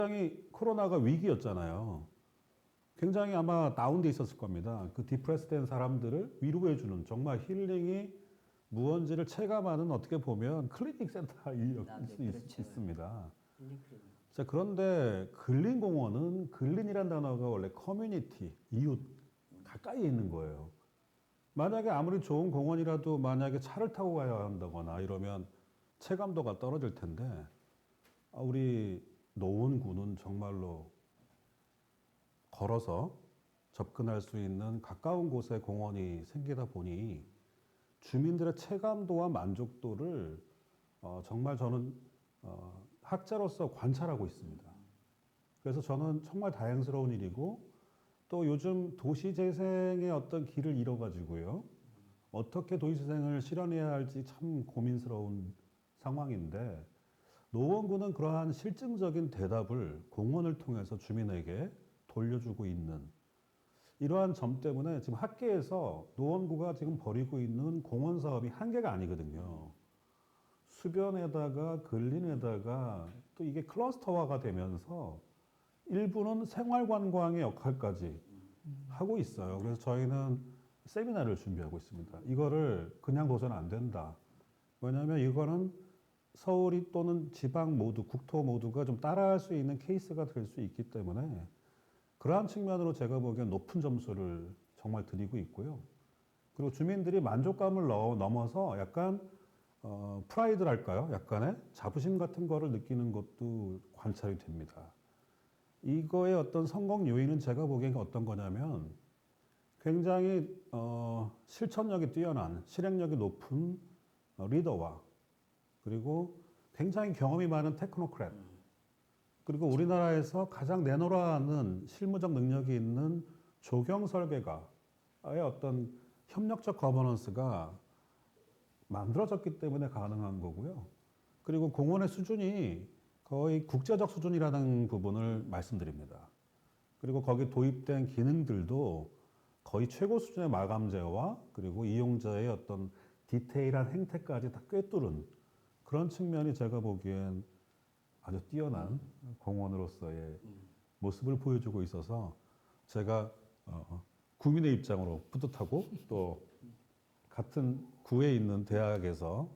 굉장히 코로나가 위기였잖아요. 굉장히 아마 다운돼 있었을 겁니다. 그 디프레스된 사람들을 위로해주는 정말 힐링이 무언지를 체감하는 어떻게 보면 클리닉 센터일 수 그렇죠. 있습니다. 힐링크림. 자, 그런데 근린공원은 근린이란 단어가 원래 커뮤니티, 이웃, 가까이에 있는 거예요. 만약에 아무리 좋은 공원이라도 만약에 차를 타고 가야 한다거나 이러면 체감도가 떨어질 텐데 우리 노원구는 정말로 걸어서 접근할 수 있는 가까운 곳에 공원이 생기다 보니 주민들의 체감도와 만족도를 정말 저는 학자로서 관찰하고 있습니다. 그래서 저는 정말 다행스러운 일이고 또 요즘 도시재생의 어떤 길을 잃어가지고요. 어떻게 도시재생을 실현해야 할지 참 고민스러운 상황인데 노원구는 그러한 실증적인 대답을 공원을 통해서 주민에게 돌려주고 있는 이러한 점 때문에 지금 학계에서 노원구가 지금 벌이고 있는 공원 사업이 한계가 아니거든요. 수변에다가 근린에다가 또 이게 클러스터화가 되면서 일부는 생활관광의 역할까지 하고 있어요. 그래서 저희는 세미나를 준비하고 있습니다. 이거를 그냥 둬서는 안 된다. 왜냐하면 이거는 서울이 또는 지방 모두, 국토 모두가 좀 따라할 수 있는 케이스가 될 수 있기 때문에 그러한 측면으로 제가 보기엔 높은 점수를 정말 드리고 있고요. 그리고 주민들이 만족감을 넘어서 약간 프라이드랄까요? 약간의 자부심 같은 거를 느끼는 것도 관찰이 됩니다. 이거의 어떤 성공 요인은 제가 보기엔 어떤 거냐면 굉장히 실천력이 뛰어난 실행력이 높은 리더와 그리고 굉장히 경험이 많은 테크노크랩 그리고 우리나라에서 가장 내노라하는 실무적 능력이 있는 조경 설계가의 어떤 협력적 거버넌스가 만들어졌기 때문에 가능한 거고요. 그리고 공원의 수준이 거의 국제적 수준이라는 부분을 말씀드립니다. 그리고 거기 도입된 기능들도 거의 최고 수준의 마감재와 그리고 이용자의 어떤 디테일한 행태까지 다 꿰뚫은 그런 측면이 제가 보기엔 아주 뛰어난 공원으로서의 모습을 보여주고 있어서 제가 국민의 입장으로 뿌듯하고 또 같은 구에 있는 대학에서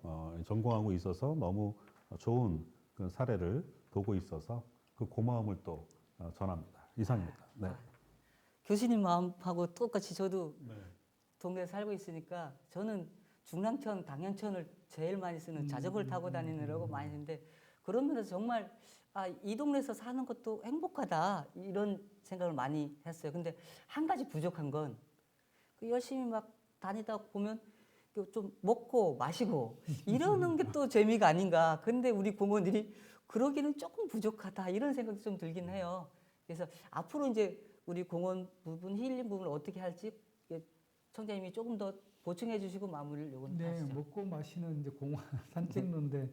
전공하고 있어서 너무 좋은 그 사례를 보고 있어서 그 고마움을 또 전합니다. 이상입니다. 네. 교수님 마음하고 똑같이 저도 네. 동네에 살고 있으니까 저는 중랑천, 당연천을 제일 많이 쓰는 자전거를 타고 다니느라고 많이 했는데 그런 면에서 정말 이 동네에서 사는 것도 행복하다 이런 생각을 많이 했어요. 근데 한 가지 부족한 건 그 열심히 막 다니다 보면 좀 먹고 마시고 이러는 게 또 재미가 아닌가. 근데 우리 공원들이 그러기는 조금 부족하다 이런 생각도 좀 들긴 해요. 그래서 앞으로 이제 우리 공원 부분, 힐링 부분을 어떻게 할지 청장님이 조금 더 보충해 주시고 마무리를 요구하시죠. 네, 먹고 마시는 이제 공원 산책로인데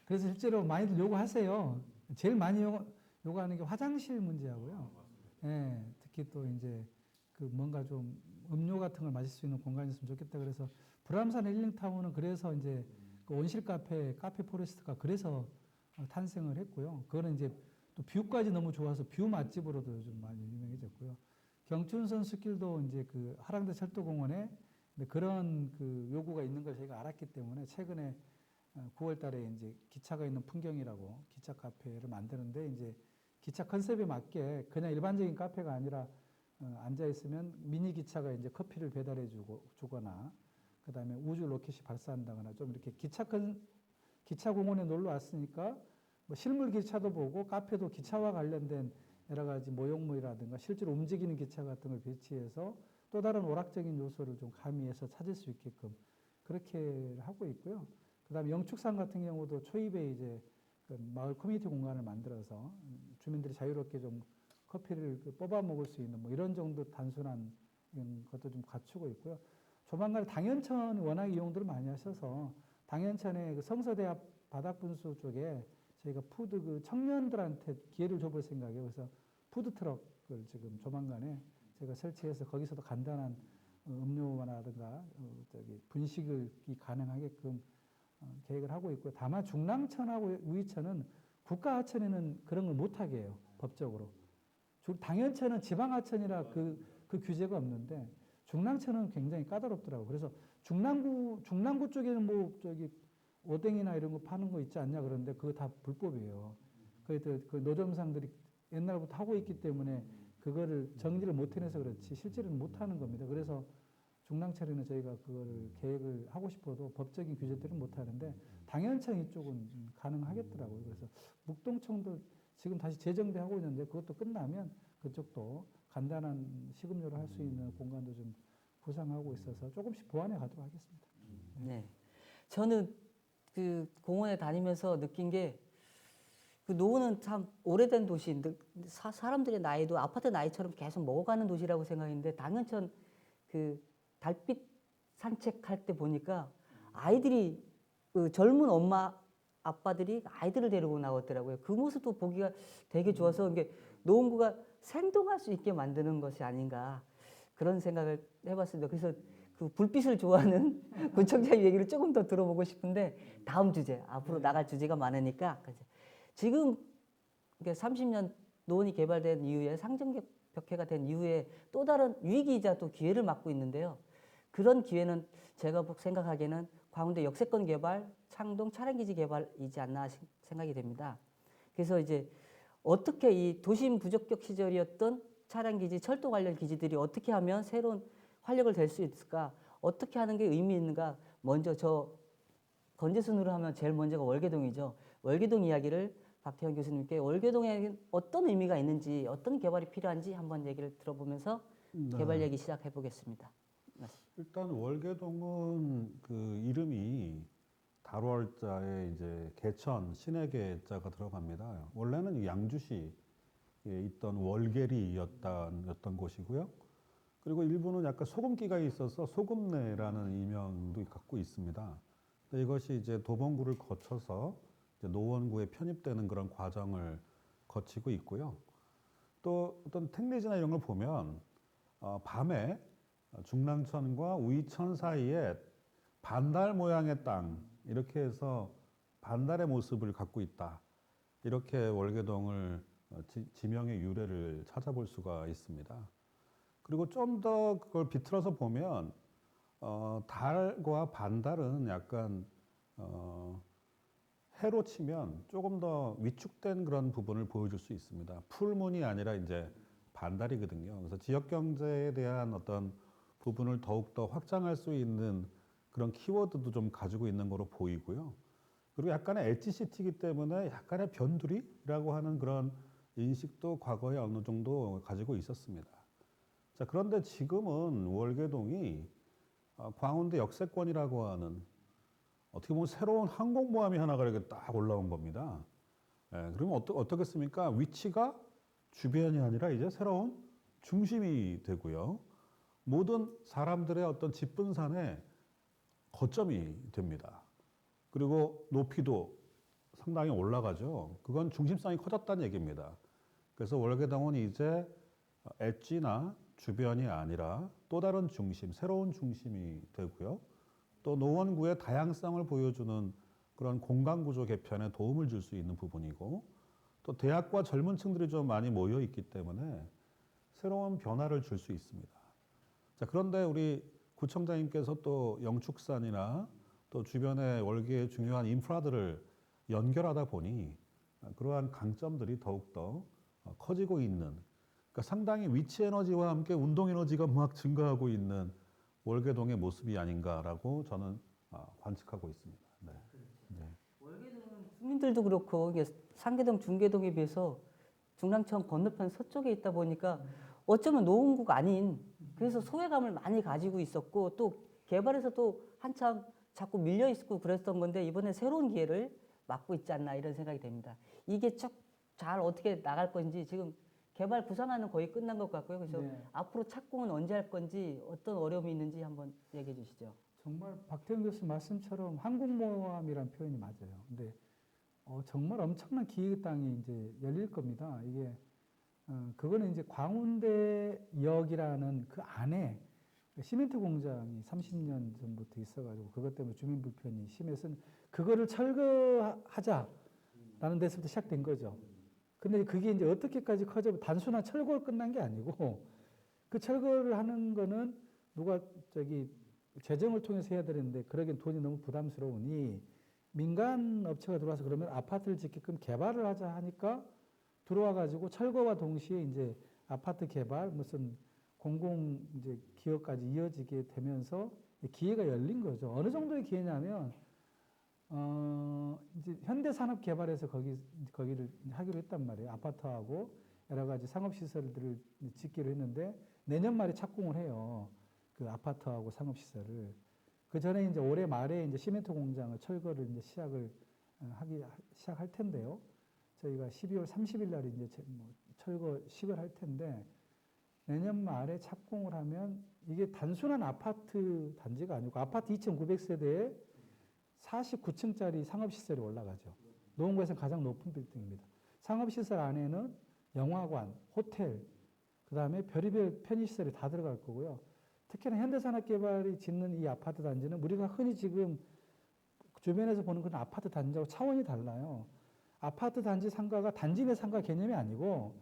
그래서 실제로 많이들 요구하세요. 제일 많이 요구하는 게 화장실 문제하고요. 예, 특히 또 이제 그 뭔가 좀 음료 같은 걸 마실 수 있는 공간이었으면 좋겠다. 그래서 불암산 힐링타운은 그래서 이제 그 온실 카페 포레스트가 그래서 탄생을 했고요. 그거는 이제 또 뷰까지 너무 좋아서 뷰 맛집으로도 좀 많이 유명해졌고요. 경춘선 숲길도 이제 그 하랑대 철도공원에 그런 그 요구가 있는 걸 저희가 알았기 때문에 최근에 9월 달에 이제 기차가 있는 풍경이라고 기차 카페를 만드는데 이제 기차 컨셉에 맞게 그냥 일반적인 카페가 아니라 앉아 있으면 미니 기차가 이제 커피를 배달해 주거나 그다음에 우주 로켓이 발사한다거나 좀 이렇게 기차 공원에 놀러 왔으니까 뭐 실물 기차도 보고 카페도 기차와 관련된 여러 가지 모형물이라든가 실제로 움직이는 기차 같은 걸 배치해서 또 다른 오락적인 요소를 좀 가미해서 찾을 수 있게끔 그렇게 하고 있고요. 그다음에 영축산 같은 경우도 초입에 이제 그 마을 커뮤니티 공간을 만들어서 주민들이 자유롭게 좀 커피를 뽑아 먹을 수 있는 뭐 이런 정도 단순한 것도 좀 갖추고 있고요. 조만간에 당연천 워낙 이용들을 많이 하셔서 당연천의 그 성서대 앞 바닥분수 쪽에 저희가 푸드 그 청년들한테 기회를 줘볼 생각이에요. 그래서 푸드 트럭을 지금 조만간에 제가 설치해서 거기서도 간단한 음료라든가 분식이 가능하게끔 계획을 하고 있고요. 다만 중랑천하고 우이천은 국가 하천에는 그런 걸 못하게 해요. 법적으로. 당연천은 지방하천이라 그 규제가 없는데 중랑천은 굉장히 까다롭더라고. 그래서 중랑구 쪽에는 뭐 저기 오뎅이나 이런 거 파는 거 있지 않냐 그러는데 그거 다 불법이에요. 그 노점상들이 옛날부터 하고 있기 때문에 그거를 정리를 못 해내서 그렇지 실제로는 못 하는 겁니다. 그래서 중랑천에는 저희가 그거를 계획을 하고 싶어도 법적인 규제 때문에 못 하는데 당연천 이쪽은 가능하겠더라고요. 그래서 묵동청도 지금 다시 재정비 하고 있는데 그것도 끝나면 그쪽도 간단한 식음료를 할 수 있는 공간도 좀 구상하고 있어서 조금씩 보완해 가도록 하겠습니다. 네. 저는 그 공원에 다니면서 느낀 게 그 노원은 참 오래된 도시인데 사람들의 나이도 아파트 나이처럼 계속 먹어가는 도시라고 생각했는데 당연천 그 달빛 산책할 때 보니까 아이들이 그 젊은 엄마 아빠들이 아이들을 데리고 나왔더라고요. 그 모습도 보기가 되게 좋아서 이게 노원구가 생동할 수 있게 만드는 것이 아닌가 그런 생각을 해봤습니다. 그래서 그 불빛을 좋아하는 구청장 얘기를 조금 더 들어보고 싶은데 다음 주제 앞으로 나갈 주제가 많으니까 지금 30년 노원이 개발된 이후에 상정벽해가 된 이후에 또 다른 위기이자 또 기회를 맞고 있는데요. 그런 기회는 제가 생각하기에는 광운대 역세권 개발, 창동 차량기지 개발이지 않나 생각이 됩니다. 그래서 이제 어떻게 이 도심 부적격 시절이었던 차량기지, 철도 관련 기지들이 어떻게 하면 새로운 활력을 될 수 있을까? 어떻게 하는 게 의미 있는가? 먼저 저 건재순으로 하면 제일 먼저가 월계동이죠. 월계동 이야기를 박태현 교수님께 월계동에 어떤 의미가 있는지, 어떤 개발이 필요한지 한번 얘기를 들어보면서 개발 얘기 시작해 보겠습니다. 일단 월계동은 그 이름이 달월자에 이제 개천 신에계자가 들어갑니다. 원래는 양주시에 있던 월계리였던 곳이고요. 그리고 일부는 약간 소금기가 있어서 소금내라는 이명도 갖고 있습니다. 이것이 이제 도봉구를 거쳐서 이제 노원구에 편입되는 그런 과정을 거치고 있고요. 또 어떤 택리지나 이런 걸 보면 밤에 중랑천과 우이천 사이에 반달 모양의 땅 이렇게 해서 반달의 모습을 갖고 있다. 이렇게 월계동을 지명의 유래를 찾아볼 수가 있습니다. 그리고 좀 더 그걸 비틀어서 보면 달과 반달은 약간 해로 치면 조금 더 위축된 그런 부분을 보여줄 수 있습니다. 풀문이 아니라 이제 반달이거든요. 그래서 지역 경제에 대한 어떤 부분을 더욱더 확장할 수 있는 그런 키워드도 좀 가지고 있는 거로 보이고요. 그리고 약간의 엣지시티이기 때문에 약간의 변두리라고 하는 그런 인식도 과거에 어느 정도 가지고 있었습니다. 자, 그런데 지금은 월계동이 광운대 역세권이라고 하는 어떻게 보면 새로운 항공모함이 하나가 이렇게 딱 올라온 겁니다. 그러면 어떻겠습니까? 위치가 주변이 아니라 이제 새로운 중심이 되고요. 모든 사람들의 어떤 집분산의 거점이 됩니다. 그리고 높이도 상당히 올라가죠. 그건 중심성이 커졌다는 얘기입니다. 그래서 월계동은 이제 엣지나 주변이 아니라 또 다른 중심, 새로운 중심이 되고요. 또 노원구의 다양성을 보여주는 그런 공간구조 개편에 도움을 줄 수 있는 부분이고 또 대학과 젊은 층들이 좀 많이 모여 있기 때문에 새로운 변화를 줄 수 있습니다. 자, 그런데 우리 구청장님께서 또 영축산이나 또 주변의 월계의 중요한 인프라들을 연결하다 보니 그러한 강점들이 더욱더 커지고 있는 그러니까 상당히 위치 에너지와 함께 운동 에너지가 막 증가하고 있는 월계동의 모습이 아닌가라고 저는 관측하고 있습니다. 네. 네. 월계동은 주민들도 그렇고 이게 상계동, 중계동에 비해서 중랑천 건너편 서쪽에 있다 보니까 어쩌면 노원구가 아닌 그래서 소외감을 많이 가지고 있었고 또 개발에서 또 한참 자꾸 밀려 있고 그랬던 건데 이번에 새로운 기회를 맞고 있지 않나 이런 생각이 됩니다. 이게 쭉 잘 어떻게 나갈 건지 지금 개발 구상안은 거의 끝난 것 같고요. 그래서 네. 앞으로 착공은 언제 할 건지 어떤 어려움이 있는지 한번 얘기해 주시죠. 정말 박태현 교수 말씀처럼 항공모함이라는 표현이 맞아요. 근데 정말 엄청난 기획 땅이 이제 열릴 겁니다. 이게 그거는 이제 광운대역이라는 그 안에 시멘트 공장이 30년 전부터 있어가지고 그것 때문에 주민 불편이 심해서 그거를 철거하자라는 데서부터 시작된 거죠. 근데 그게 이제 어떻게까지 커져 단순한 철거로 끝난 게 아니고 그 철거를 하는 거는 누가 저기 재정을 통해서 해야 되는데 그러기엔 돈이 너무 부담스러우니 민간 업체가 들어와서 그러면 아파트를 짓게끔 개발을 하자 하니까 들어와 가지고 철거와 동시에 이제 아파트 개발 무슨 공공 이제 기업까지 이어지게 되면서 기회가 열린 거죠. 어느 정도의 기회냐면 이제 현대산업개발에서 거기를 하기로 했단 말이에요. 아파트하고 여러 가지 상업시설들을 짓기로 했는데 내년 말에 착공을 해요. 그 아파트하고 상업시설을. 그 전에 이제 올해 말에 이제 시멘트 공장을 철거를 이제 시작할 텐데요. 저희가 12월 30일 날 이제 뭐 철거식을 할 텐데 내년 말에 착공을 하면 이게 단순한 아파트 단지가 아니고 아파트 2,900세대에 49층짜리 상업시설이 올라가죠. 노원구에서 가장 높은 빌딩입니다. 상업시설 안에는 영화관, 호텔, 그 다음에 별의별 편의시설이 다 들어갈 거고요. 특히나 현대산업개발이 짓는 이 아파트 단지는 우리가 흔히 지금 주변에서 보는 그런 아파트 단지하고 차원이 달라요. 아파트 단지 상가가 단지 내 상가 개념이 아니고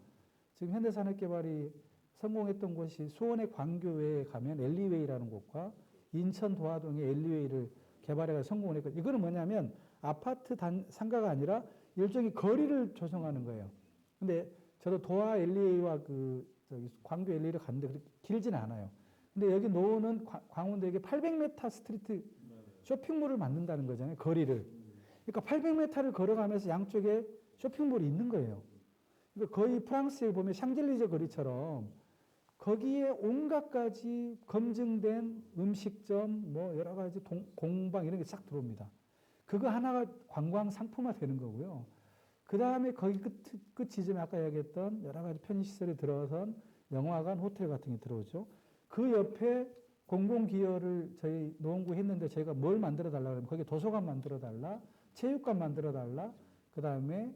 지금 현대산업개발이 성공했던 곳이 수원의 광교에 가면 엘리웨이라는 곳과 인천 도화동에 엘리웨이를 개발해서 성공을 했거든요. 이거는 뭐냐면 아파트 상가가 아니라 일종의 거리를 조성하는 거예요. 근데 저도 도화 엘리웨이와 광교 엘리웨이를 갔는데 그렇게 길진 않아요. 근데 여기 노원은 광운대에게 800m 스트리트 쇼핑몰을 만든다는 거잖아요. 거리를. 그러니까 800m를 걸어가면서 양쪽에 쇼핑몰이 있는 거예요. 그러니까 거의 프랑스에 보면 샹젤리제 거리처럼 거기에 온갖 가지 검증된 음식점, 뭐 여러 가지 공방 이런 게 싹 들어옵니다. 그거 하나가 관광 상품화 되는 거고요. 그 다음에 거기 끝 지점에 아까 얘기했던 여러 가지 편의시설이 들어선 영화관, 호텔 같은 게 들어오죠. 그 옆에 공공기여를 저희 노원구 했는데 저희가 뭘 만들어 달라 그러면 거기 도서관 만들어 달라, 체육관 만들어 달라, 그 다음에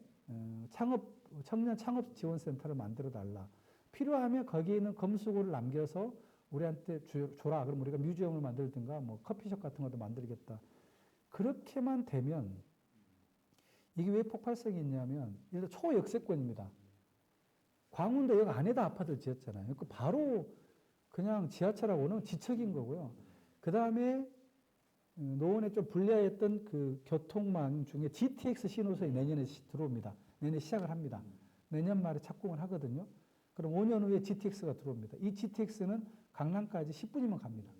청년 창업 지원센터를 만들어 달라. 필요하면 거기에 있는 검수고를 남겨서 우리한테 줘라. 그럼 우리가 뮤지엄을 만들든가 뭐 커피숍 같은 것도 만들겠다. 그렇게만 되면 이게 왜 폭발성이 있냐면 일단 초역세권입니다. 광운대역 안에다 아파트를 지었잖아요. 그 바로 그냥 지하철하고는 지척인 거고요. 그 다음에 노원에 좀 불리했던 그 교통망 중에 GTX 신호선이 내년에 들어옵니다. 내년에 시작을 합니다. 내년 말에 착공을 하거든요. 그럼 5년 후에 GTX가 들어옵니다. 이 GTX는 강남까지 10분이면 갑니다.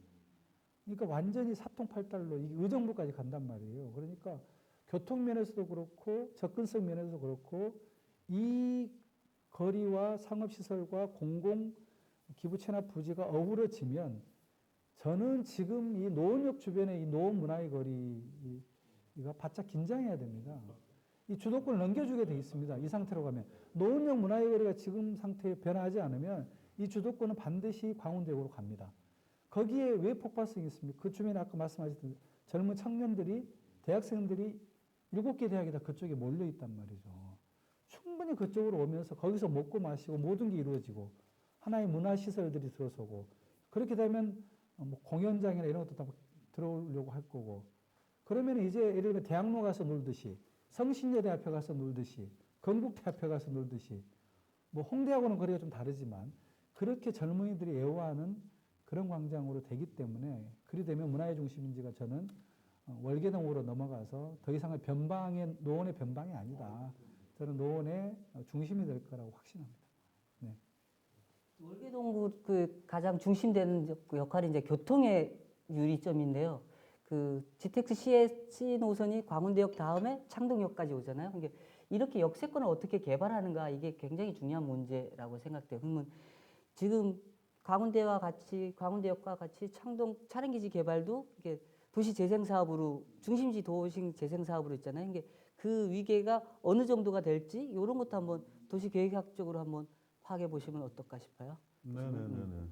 그러니까 완전히 사통팔달로 이게 의정부까지 간단 말이에요. 그러니까 교통면에서도 그렇고 접근성 면에서도 그렇고 이 거리와 상업시설과 공공 기부 체납 부지가 어우러지면 저는 지금 이 노원역 주변에 이 노원 문화의 거리가 바짝 긴장해야 됩니다. 이 주도권을 넘겨주게 돼 있습니다. 이 상태로 가면. 노원역 문화의 거리가 지금 상태에 변하지 않으면 이 주도권은 반드시 광운대역으로 갑니다. 거기에 왜 폭발성이 있습니까? 그 주변에 아까 말씀하셨던 젊은 청년들이, 대학생들이 7개 대학이 다 그쪽에 몰려 있단 말이죠. 충분히 그쪽으로 오면서 거기서 먹고 마시고 모든 게 이루어지고 하나의 문화시설들이 들어서고 그렇게 되면 뭐 공연장이나 이런 것도 다 들어오려고 할 거고 그러면 이제 예를 들면 대학로 가서 놀듯이 성신여대 앞에 가서 놀듯이 건국대 앞에 가서 놀듯이 뭐 홍대하고는 거리가 좀 다르지만 그렇게 젊은이들이 애호하는 그런 광장으로 되기 때문에 그리 되면 문화의 중심인지가 저는 월계동으로 넘어가서 더 이상의 노원의 변방이 아니다. 저는 노원의 중심이 될 거라고 확신합니다. 네. 월계동구 그 가장 중심되는 역할이 이제 교통의 유리점인데요. 그 GTX C 노선이 광운대역 다음에 창동역까지 오잖아요. 그러니까 이렇게 역세권을 어떻게 개발하는가 이게 굉장히 중요한 문제라고 생각돼요. 그러면 지금 광운대역과 같이 창동 차량기지 개발도 이게 도시 재생 사업으로 중심지 도시 재생 사업으로 있잖아요. 이게 그 위계가 어느 정도가 될지 이런 것도 한번 도시 계획학적으로 한번 파악해 보시면 어떨까 싶어요. 네네네네.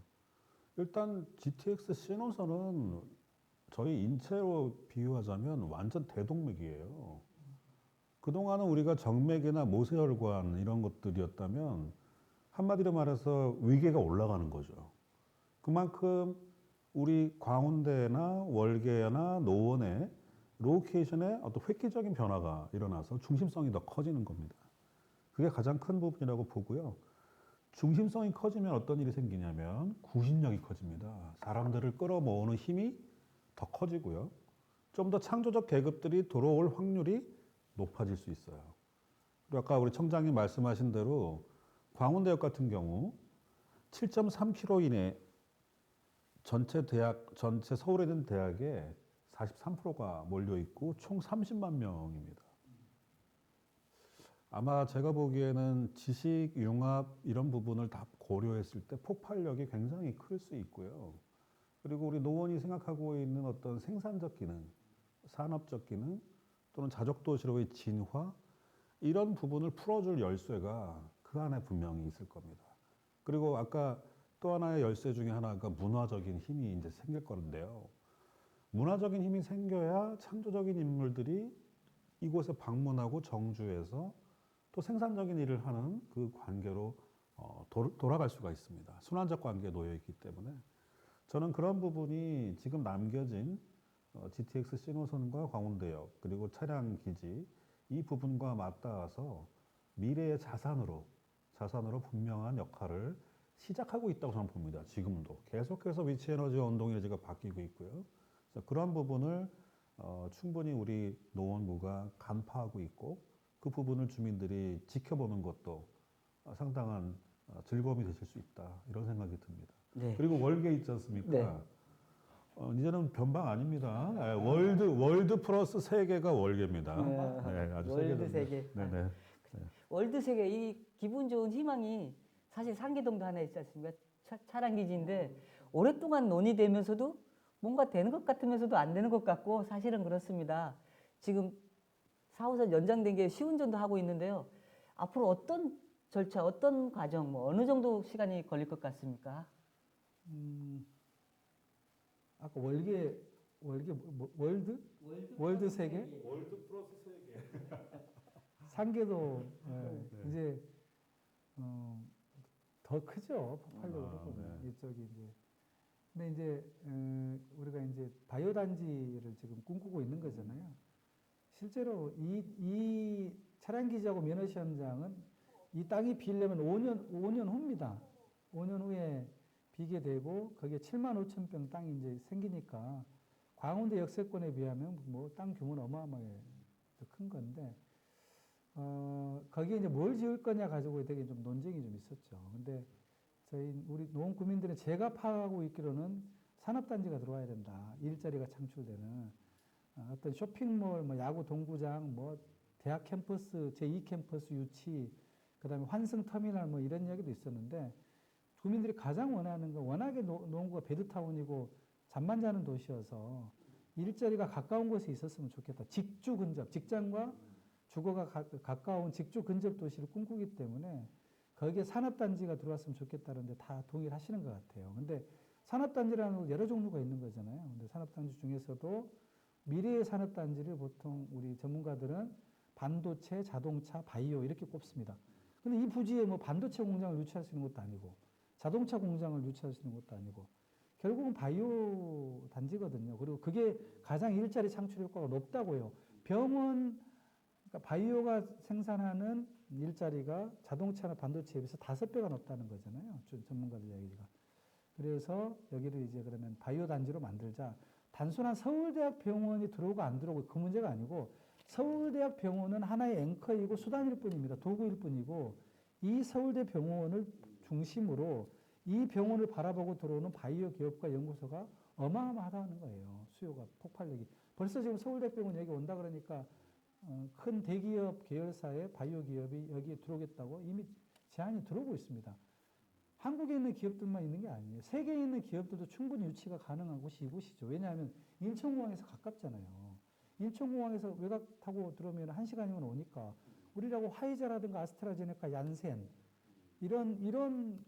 일단 GTX 신호선은 저희 인체로 비유하자면 완전 대동맥이에요. 그동안은 우리가 정맥이나 모세혈관 이런 것들이었다면 한마디로 말해서 위계가 올라가는 거죠. 그만큼 우리 광운대나 월계나 노원의 로케이션에 어떤 획기적인 변화가 일어나서 중심성이 더 커지는 겁니다. 그게 가장 큰 부분이라고 보고요. 중심성이 커지면 어떤 일이 생기냐면 구심력이 커집니다. 사람들을 끌어모으는 힘이 더 커지고요. 좀 더 창조적 계급들이 들어올 확률이 높아질 수 있어요. 그리고 아까 우리 청장님 말씀하신 대로 광운대역 같은 경우 7.3km 이내 전체 서울에 있는 대학에 43%가 몰려 있고 총 30만 명입니다. 아마 제가 보기에는 지식 융합 이런 부분을 다 고려했을 때 폭발력이 굉장히 클 수 있고요. 그리고 우리 노원이 생각하고 있는 어떤 생산적 기능, 산업적 기능 또는 자족도시로의 진화 이런 부분을 풀어줄 열쇠가 그 안에 분명히 있을 겁니다. 그리고 아까 또 하나의 열쇠 중에 하나가 문화적인 힘이 이제 생길 건데요. 문화적인 힘이 생겨야 창조적인 인물들이 이곳에 방문하고 정주해서 또 생산적인 일을 하는 그 관계로 돌아갈 수가 있습니다. 순환적 관계에 놓여 있기 때문에 저는 그런 부분이 지금 남겨진 GTX 신호선과 광운대역 그리고 차량 기지 이 부분과 맞닿아서 미래의 자산으로 분명한 역할을 시작하고 있다고 저는 봅니다. 지금도 계속해서 위치에너지와 운동에너지가 바뀌고 있고요. 그래서 그런 부분을 충분히 우리 노원구가 간파하고 있고 그 부분을 주민들이 지켜보는 것도 상당한 즐거움이 되실 수 있다 이런 생각이 듭니다. 네. 그리고 월계 있지 않습니까? 네. 이제는 변방 아닙니다. 월드 플러스 세계가 월계입니다. 네, 아주 월드 세계. 네네. 월드 세계 이 기분 좋은 희망이 사실 상계동도 하나 있지 않습니까? 차량 기지인데 오랫동안 논의되면서도 뭔가 되는 것 같으면서도 안 되는 것 같고 사실은 그렇습니다. 지금 4호선 연장된 게 시운전도 하고 있는데요. 앞으로 어떤 절차, 어떤 과정, 뭐 어느 정도 시간이 걸릴 것 같습니까? 아까 월드 세계? 월드 플러스 세계. 상계도 이제 더 크죠 폭발력으로 보면 네. 이쪽이 이제 근데 이제 우리가 이제 바이오 단지를 지금 꿈꾸고 있는 거잖아요. 실제로 이 차량 기지하고 면허시 현장은 이 땅이 비려면 5년 후입니다. 5년 후에 비게 되고 거기에 7만 5천 평 땅이 이제 생기니까 광운대 역세권에 비하면 뭐 땅 규모는 어마어마하게 큰 건데 거기에 이제 뭘 지을 거냐 가지고 되게 좀 논쟁이 좀 있었죠. 근데 우리 노원 구민들은 제가 파악하고 있기로는 산업단지가 들어와야 된다. 일자리가 창출되는 어떤 쇼핑몰, 뭐 야구 동구장, 뭐 대학 캠퍼스, 제2 캠퍼스 유치, 그다음에 환승 터미널 뭐 이런 이야기도 있었는데 구민들이 가장 원하는 건 워낙에 노원구가 베드타운이고 잠만 자는 도시여서 일자리가 가까운 곳에 있었으면 좋겠다. 직주 근접, 직장과 주거가 가까운 직주 근접 도시를 꿈꾸기 때문에 거기에 산업단지가 들어왔으면 좋겠다는데 다 동의를 하시는 것 같아요. 근데 산업단지라는 건 여러 종류가 있는 거잖아요. 근데 산업단지 중에서도 미래의 산업단지를 보통 우리 전문가들은 반도체, 자동차, 바이오 이렇게 꼽습니다. 근데 이 부지에 뭐 반도체 공장을 유치할 수 있는 것도 아니고 자동차 공장을 유치할 수 있는 것도 아니고 결국은 바이오 단지거든요. 그리고 그게 가장 일자리 창출 효과가 높다고요. 병원, 그러니까 바이오가 생산하는 일자리가 자동차나 반도체에 비해서 5배가 높다는 거잖아요. 전문가들 이야기가. 그래서 여기를 이제 그러면 바이오 단지로 만들자. 단순한 서울대학 병원이 들어오고 안 들어오고 그 문제가 아니고 서울대학 병원은 하나의 앵커이고 수단일 뿐입니다. 도구일 뿐이고 이 서울대 병원을 중심으로 이 병원을 바라보고 들어오는 바이오 기업과 연구소가 어마어마하다는 거예요. 수요가 폭발력이. 벌써 지금 서울대병원 여기 온다 그러니까 큰 대기업 계열사의 바이오 기업이 여기에 들어오겠다고 이미 제안이 들어오고 있습니다. 한국에 있는 기업들만 있는 게 아니에요. 세계에 있는 기업들도 충분히 유치가 가능한 곳이 이곳이죠. 왜냐하면 인천공항에서 가깝잖아요. 인천공항에서 외곽 타고 들어오면 1시간이면 오니까 우리라고 화이자라든가 아스트라제네카, 얀센 이런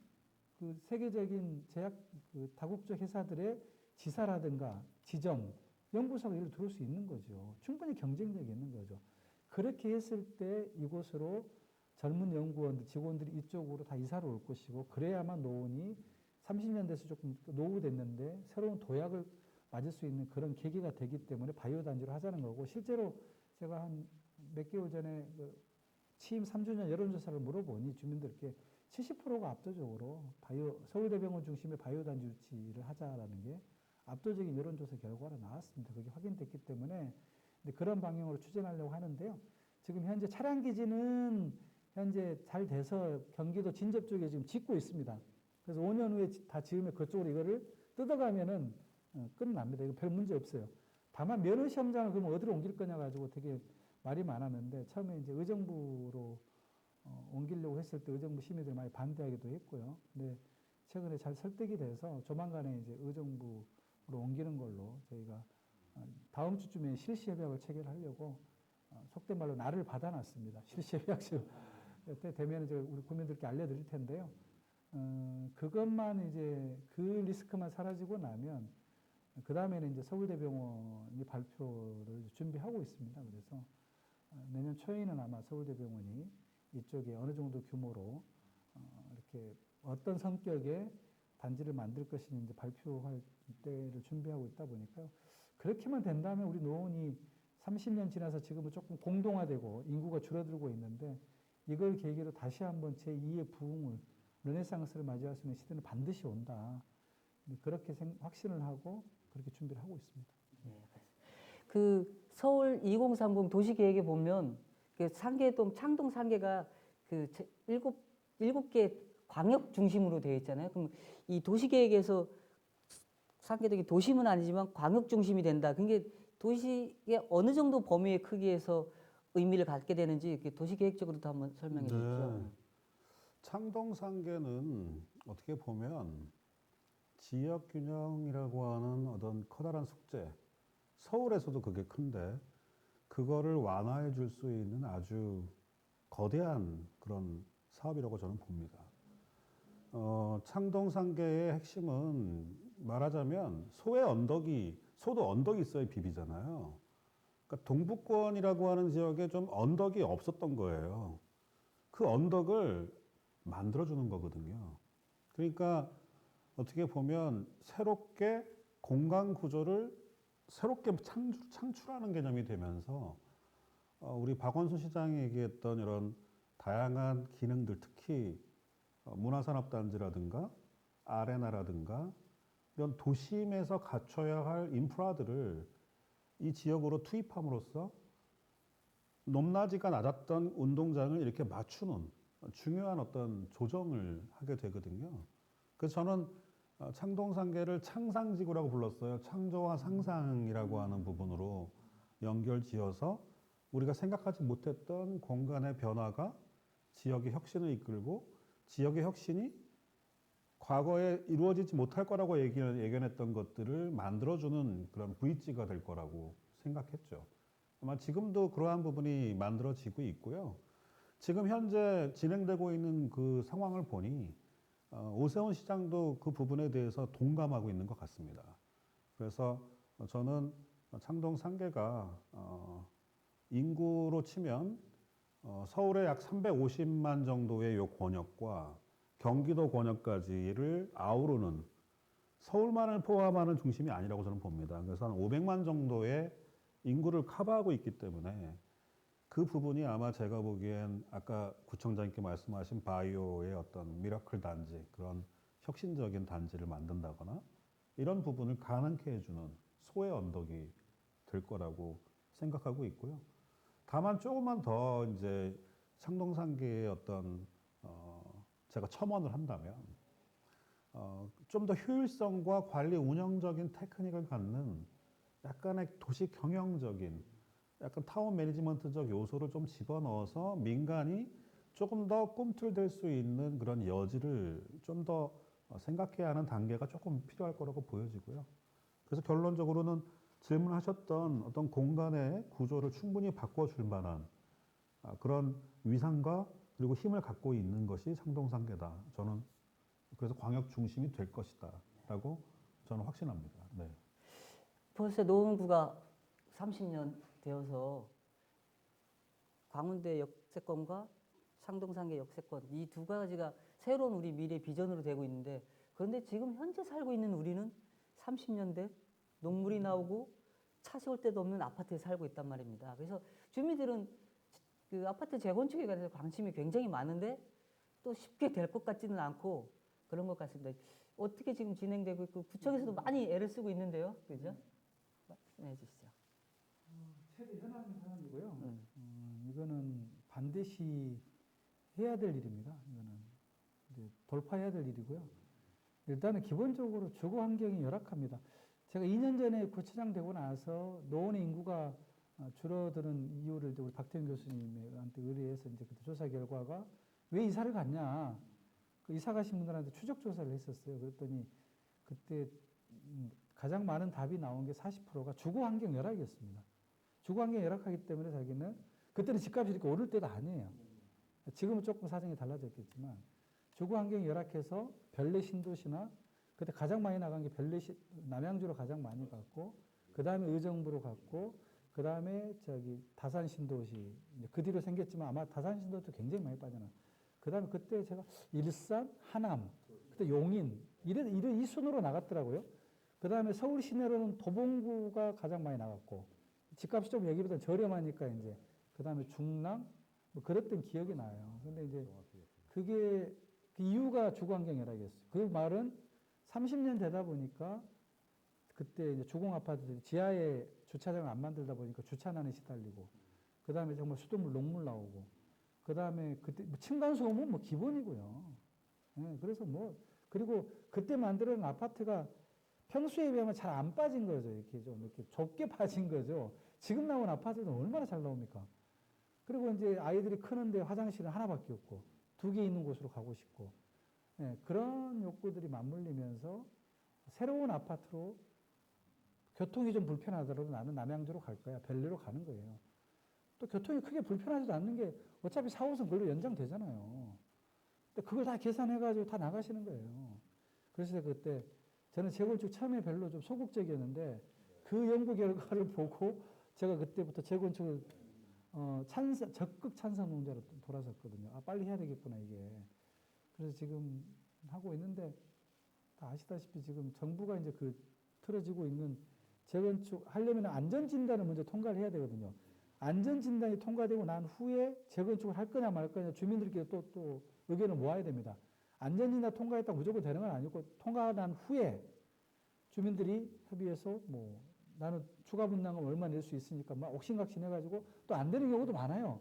그 세계적인 제약 그 다국적 회사들의 지사라든가 지점, 연구소가 여기로 들어올 수 있는 거죠. 충분히 경쟁력이 있는 거죠. 그렇게 했을 때 이곳으로 젊은 연구원들, 직원들이 이쪽으로 다 이사를 올 것이고 그래야만 노원이 30년 돼서 조금 노후됐는데 새로운 도약을 맞을 수 있는 그런 계기가 되기 때문에 바이오 단지로 하자는 거고 실제로 제가 한 몇 개월 전에 취임 3주년 여론조사를 물어보니 주민들께 70%가 압도적으로 서울대병원 중심의 바이오 단지 유치를 하자라는 게 압도적인 여론조사 결과로 나왔습니다. 그게 확인됐기 때문에 그런 방향으로 추진하려고 하는데요. 지금 현재 차량 기지는 현재 잘 돼서 경기도 진접 쪽에 지금 짓고 있습니다. 그래서 5년 후에 다 지으면 그쪽으로 이거를 뜯어가면은 끝납니다. 이거 별 문제 없어요. 다만 면허 시험장을 그러면 어디로 옮길 거냐 가지고 되게 말이 많았는데 처음에 이제 의정부로 옮기려고 했을 때 의정부 시민들이 많이 반대하기도 했고요. 근데 최근에 잘 설득이 돼서 조만간에 이제 의정부로 옮기는 걸로 저희가 다음 주쯤에 실시협약을 체결하려고 속된 말로 날을 받아놨습니다. 실시협약서 때 되면 이제 우리 국민들께 알려드릴 텐데요. 그것만 이제 그 리스크만 사라지고 나면 그 다음에는 이제 서울대병원이 발표를 준비하고 있습니다. 그래서 내년 초에는 아마 서울대병원이 이쪽에 어느 정도 규모로 이렇게 어떤 성격의 단지를 만들 것인지 발표할 때를 준비하고 있다 보니까요. 그렇게만 된다면 우리 노원이 30년 지나서 지금은 조금 공동화되고 인구가 줄어들고 있는데 이걸 계기로 다시 한번 제2의 부흥을 르네상스를 맞이할 수 있는 시대는 반드시 온다. 그렇게 확신을 하고 그렇게 준비를 하고 있습니다. 그 서울 2030 도시계획에 보면 그 상계동, 창동 상계가 그 일곱 개 광역 중심으로 되어 있잖아요. 그럼 이 도시계획에서 상계동이 도심은 아니지만 광역 중심이 된다. 그게 도시의 어느 정도 범위의 크기에서 의미를 갖게 되는지 도시계획적으로도 한번 설명해 주십시오. 네. 창동상계는 어떻게 보면 지역균형이라고 하는 어떤 커다란 숙제, 서울에서도 그게 큰데 그거를 완화해 줄 수 있는 아주 거대한 그런 사업이라고 저는 봅니다. 창동상계의 핵심은 말하자면 소도 언덕이 있어야 비비잖아요. 그러니까 동북권이라고 하는 지역에 좀 언덕이 없었던 거예요. 그 언덕을 만들어주는 거거든요. 그러니까 어떻게 보면 새롭게 공간 구조를 새롭게 창출하는 개념이 되면서 우리 박원순 시장이 얘기했던 이런 다양한 기능들, 특히 문화산업단지라든가 아레나라든가 이런 도심에서 갖춰야 할 인프라들을 이 지역으로 투입함으로써 높낮이가 낮았던 운동장을 이렇게 맞추는 중요한 어떤 조정을 하게 되거든요. 그래서 저는 창동상계를 창상지구라고 불렀어요. 창조와 상상이라고 하는 부분으로 연결지어서 우리가 생각하지 못했던 공간의 변화가 지역의 혁신을 이끌고 지역의 혁신이 과거에 이루어지지 못할 거라고 예견했던 것들을 만들어주는 그런 브릿지가 될 거라고 생각했죠. 아마 지금도 그러한 부분이 만들어지고 있고요. 지금 현재 진행되고 있는 그 상황을 보니 오세훈 시장도 그 부분에 대해서 동감하고 있는 것 같습니다. 그래서 저는 창동 상계가 인구로 치면 서울의 약 350만 정도의 요 권역과 경기도 권역까지를 아우르는 서울만을 포함하는 중심이 아니라고 저는 봅니다. 그래서 한 500만 정도의 인구를 커버하고 있기 때문에 그 부분이 아마 제가 보기엔 아까 구청장님께 말씀하신 바이오의 어떤 미라클 단지, 그런 혁신적인 단지를 만든다거나 이런 부분을 가능케 해주는 소의 언덕이 될 거라고 생각하고 있고요. 다만 조금만 더 이제 창동상계의 어떤 제가 첨언을 한다면 좀 더 효율성과 관리 운영적인 테크닉을 갖는 약간의 도시 경영적인 약간 타운 매니지먼트적 요소를 좀 집어넣어서 민간이 조금 더 꿈틀댈 수 있는 그런 여지를 좀 더 생각해야 하는 단계가 조금 필요할 거라고 보여지고요. 그래서 결론적으로는 질문하셨던 어떤 공간의 구조를 충분히 바꿔줄 만한 그런 위상과 그리고 힘을 갖고 있는 것이 창동상계다. 저는 그래서 광역 중심이 될 것이다라고 저는 확신합니다. 네. 벌써 노원구가 30년 되어서 광운대 역세권과 창동상계 역세권 이 두 가지가 새로운 우리 미래 비전으로 되고 있는데 그런데 지금 현재 살고 있는 우리는 30년 된 녹물이 나오고 차 세울 데도 없는 아파트에 살고 있단 말입니다. 그래서 주민들은 그 아파트 재건축에 관해서 관심이 굉장히 많은데 또 쉽게 될 것 같지는 않고 그런 것 같습니다. 어떻게 지금 진행되고 있고 구청에서도 많이 애를 쓰고 있는데요, 그죠? 말씀해 주시죠. 최대 현안 사항이고요. 이거는 반드시 해야 될 일입니다. 이거는 이제 돌파해야 될 일이고요. 일단은 기본적으로 주거 환경이 열악합니다. 제가 2년 전에 구청장 되고 나서 노원의 인구가 줄어드는 이유를 이제 우리 박태윤 교수님한테 의뢰해서 이제 그때 조사 결과가 왜 이사를 갔냐. 그 이사 가신 분들한테 추적 조사를 했었어요. 그랬더니 그때 가장 많은 답이 나온 게 40%가 주거 환경 열악이었습니다. 주거 환경이 열악하기 때문에 자기는 그때는 집값이 이렇게 오를 때도 아니에요. 지금은 조금 사정이 달라졌겠지만 주거 환경이 열악해서 별내 신도시나 그때 가장 많이 나간 게 남양주로 가장 많이 갔고 그 다음에 의정부로 갔고 그 다음에 다산 신도시 그 뒤로 생겼지만 아마 다산 신도시도 굉장히 많이 빠져나. 그 다음에 그때 제가 일산, 하남, 그때 용인 이 순으로 나갔더라고요. 그 다음에 서울 시내로는 도봉구가 가장 많이 나갔고 집값이 좀 여기보다 저렴하니까 이제 그 다음에 중랑 뭐 그랬던 기억이 나요. 근데 이제 그게 그 이유가 주거 환경 열악이었어요. 그 말은 30년 되다 보니까 그때 이제 주공 아파트들이 지하에 주차장을 안 만들다 보니까 주차난에 시달리고 그 다음에 정말 수돗물 녹물 나오고 그 다음에 그때 뭐 층간소음은 뭐 기본이고요. 예, 그래서 뭐 그리고 그때 만들어낸 아파트가 평소에 비하면 잘 안 빠진 거죠. 이렇게 좀 이렇게 좁게 빠진 거죠. 지금 나온 아파트는 얼마나 잘 나옵니까? 그리고 이제 아이들이 크는데 화장실은 하나밖에 없고 2개 있는 곳으로 가고 싶고 예, 그런 욕구들이 맞물리면서 새로운 아파트로 교통이 좀 불편하더라도 나는 남양주로 갈 거야. 별내로 가는 거예요. 또 교통이 크게 불편하지도 않는 게 어차피 4호선 그걸로 연장되잖아요. 근데 그걸 다 계산해가지고 다 나가시는 거예요. 그래서 그때 저는 재건축 처음에 별로 좀 소극적이었는데 그 연구 결과를 보고 제가 그때부터 재건축을 적극 찬성 농자로 돌아섰거든요. 아, 빨리 해야 되겠구나, 이게. 그래서 지금 하고 있는데, 다 아시다시피 지금 정부가 이제 그 틀어지고 있는 재건축 하려면 안전진단을 먼저 통과를 해야 되거든요. 안전진단이 통과되고 난 후에 재건축을 할 거냐 말 거냐 주민들끼리 또 의견을 모아야 됩니다. 안전진단 통과했다고 무조건 되는 건 아니고 통과난 후에 주민들이 협의해서 뭐 나는 추가 분담금 얼마 낼 수 있으니까 막 옥신각신 해가지고 또 안 되는 경우도 많아요.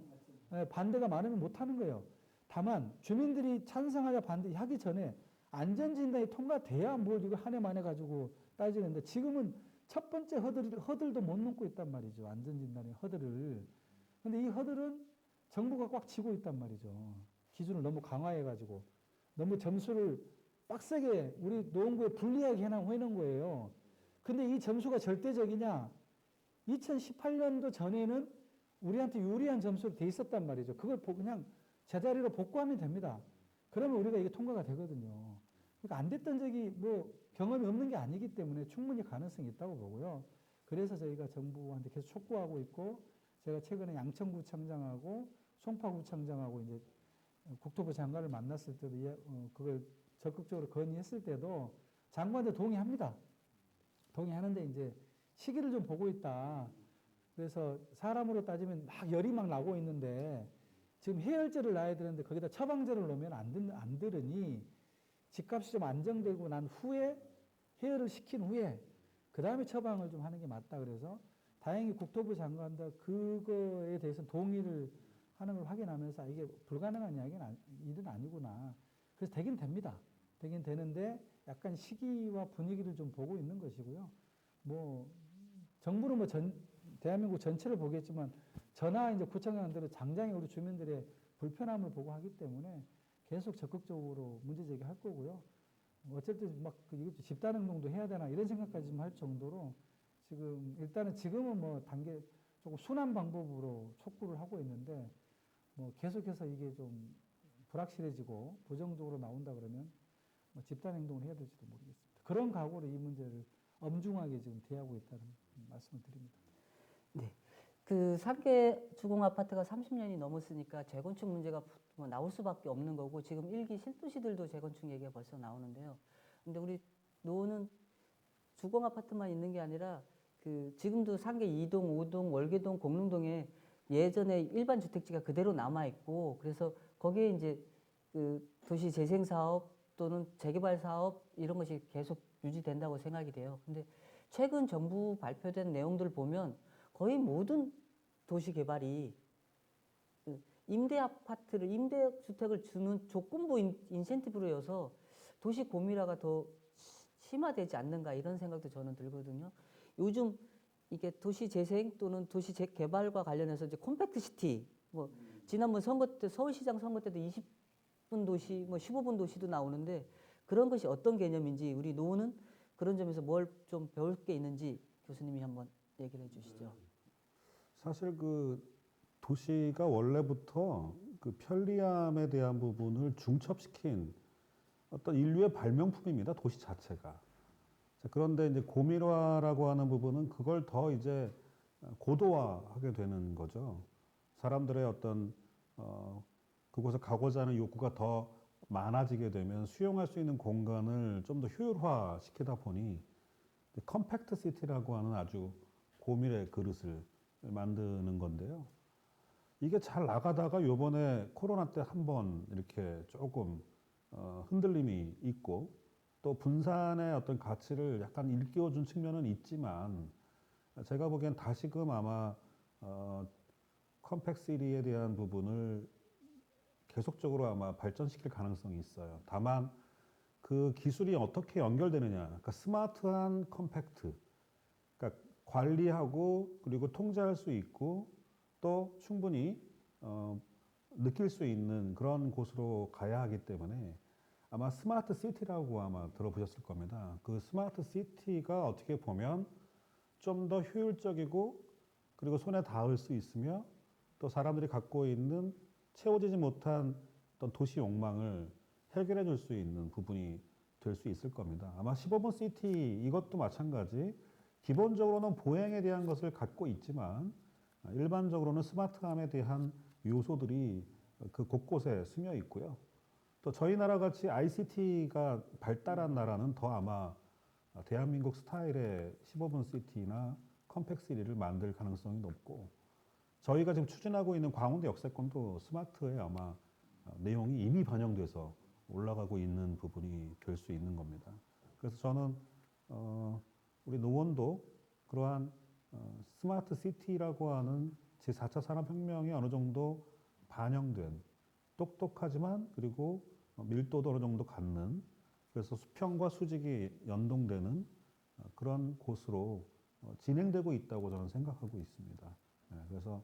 반대가 많으면 못 하는 거예요. 다만 주민들이 찬성하자 반대하기 전에 안전진단이 통과돼야 뭘 이거 한 해 만에 가지고 따지는데 지금은 첫 번째 허들도 못 넘고 있단 말이죠. 안전진단의 허들을. 근데 이 허들은 정부가 꽉 쥐고 있단 말이죠. 기준을 너무 강화해가지고 너무 점수를 빡세게 우리 노원구에 불리하게 해놓은 거예요. 근데 이 점수가 절대적이냐? 2018년도 전에는 우리한테 유리한 점수로 돼 있었단 말이죠. 그걸 그냥 제자리로 복구하면 됩니다. 그러면 우리가 이게 통과가 되거든요. 그러니까 안 됐던 적이 뭐 경험이 없는 게 아니기 때문에 충분히 가능성이 있다고 보고요. 그래서 저희가 정부한테 계속 촉구하고 있고 제가 최근에 양천구청장하고 송파구청장하고 이제 국토부 장관을 만났을 때도 그걸 적극적으로 건의했을 때도 장관들 동의합니다. 동의하는데 이제 시기를 좀 보고 있다. 그래서 사람으로 따지면 막 열이 막 나고 있는데 지금 해열제를 놔야 되는데 거기다 처방제를 놓으면 안 들으니 집값이 좀 안정되고 난 후에 해열을 시킨 후에 그 다음에 처방을 좀 하는 게 맞다. 그래서 다행히 국토부 장관도 그거에 대해서 동의를 하는 걸 확인하면서 이게 불가능한 일은 아니구나. 그래서 되긴 됩니다. 되긴 되는데 약간 시기와 분위기를 좀 보고 있는 것이고요. 뭐 정부는 뭐 대한민국 전체를 보겠지만 저나 이제 구청장들은 당장에 우리 주민들의 불편함을 보고 하기 때문에 계속 적극적으로 문제 제기할 거고요. 어쨌든 막 이것도 집단 행동도 해야 되나 이런 생각까지 좀 할 정도로 지금은 뭐 단계 조금 순한 방법으로 촉구를 하고 있는데 뭐 계속해서 이게 좀 불확실해지고 부정적으로 나온다 그러면 뭐 집단 행동을 해야 될지도 모르겠습니다. 그런 각오로 이 문제를 엄중하게 지금 대하고 있다는 말씀을 드립니다. 네. 그 3개 주공 아파트가 30년이 넘었으니까 재건축 문제가 뭐 나올 수밖에 없는 거고 지금 1기 실도시들도 재건축 얘기가 벌써 나오는데요. 근데 우리 노는 주공 아파트만 있는 게 아니라 그 지금도 3개 2동, 5동, 월계동, 공릉동에 예전에 일반 주택지가 그대로 남아 있고 그래서 거기에 이제 그 도시 재생 사업 또는 재개발 사업 이런 것이 계속 유지된다고 생각이 돼요. 근데 최근 정부 발표된 내용들 보면 거의 모든 도시 개발이 그 임대 아파트를 임대 주택을 주는 조건부 인센티브로여서 도시 고밀화가 더 심화되지 않는가 이런 생각도 저는 들거든요. 요즘 이게 도시 재생 또는 도시 재개발과 관련해서 이제 컴팩트 시티 뭐 지난번 선거 때 서울시장 선거 때도 20분 도시 뭐 15분 도시도 나오는데 그런 것이 어떤 개념인지 우리 노원은 그런 점에서 뭘 좀 배울 게 있는지 교수님이 한번 얘기를 해주시죠. 사실 그 도시가 원래부터 그 편리함에 대한 부분을 중첩시킨 어떤 인류의 발명품입니다. 도시 자체가. 자, 그런데 이제 고밀화라고 하는 부분은 그걸 더 이제 고도화하게 되는 거죠. 사람들의 어떤 그곳에 가고자 하는 욕구가 더 많아지게 되면 수용할 수 있는 공간을 좀 더 효율화시키다 보니 컴팩트 시티라고 하는 아주 고밀의 그릇을 만드는 건데요. 이게 잘 나가다가 요번에 코로나 때 한번 이렇게 조금 흔들림이 있고 또 분산의 어떤 가치를 약간 일깨워준 측면은 있지만 제가 보기엔 다시금 아마 컴팩시티에 대한 부분을 계속적으로 아마 발전시킬 가능성이 있어요. 다만 그 기술이 어떻게 연결되느냐, 그러니까 스마트한 컴팩트, 그러니까 관리하고 그리고 통제할 수 있고 또 충분히 느낄 수 있는 그런 곳으로 가야 하기 때문에 아마 스마트 시티라고 아마 들어보셨을 겁니다. 그 스마트 시티가 어떻게 보면 좀 더 효율적이고 그리고 손에 닿을 수 있으며 또 사람들이 갖고 있는 채워지지 못한 어떤 도시 욕망을 해결해 줄 수 있는 부분이 될 수 있을 겁니다. 아마 15번 시티 이것도 마찬가지 기본적으로는 보행에 대한 것을 갖고 있지만 일반적으로는 스마트함에 대한 요소들이 그 곳곳에 스며 있고요. 또 저희 나라 같이 ICT가 발달한 나라는 더 아마 대한민국 스타일의 15분 시티나 컴팩시티를 만들 가능성이 높고 저희가 지금 추진하고 있는 광운대 역세권도 스마트에 아마 내용이 이미 반영돼서 올라가고 있는 부분이 될 수 있는 겁니다. 그래서 저는 우리 노원도 그러한 스마트 시티라고 하는 제4차 산업혁명이 어느 정도 반영된 똑똑하지만 그리고 밀도도 어느 정도 갖는 그래서 수평과 수직이 연동되는 그런 곳으로 진행되고 있다고 저는 생각하고 있습니다. 그래서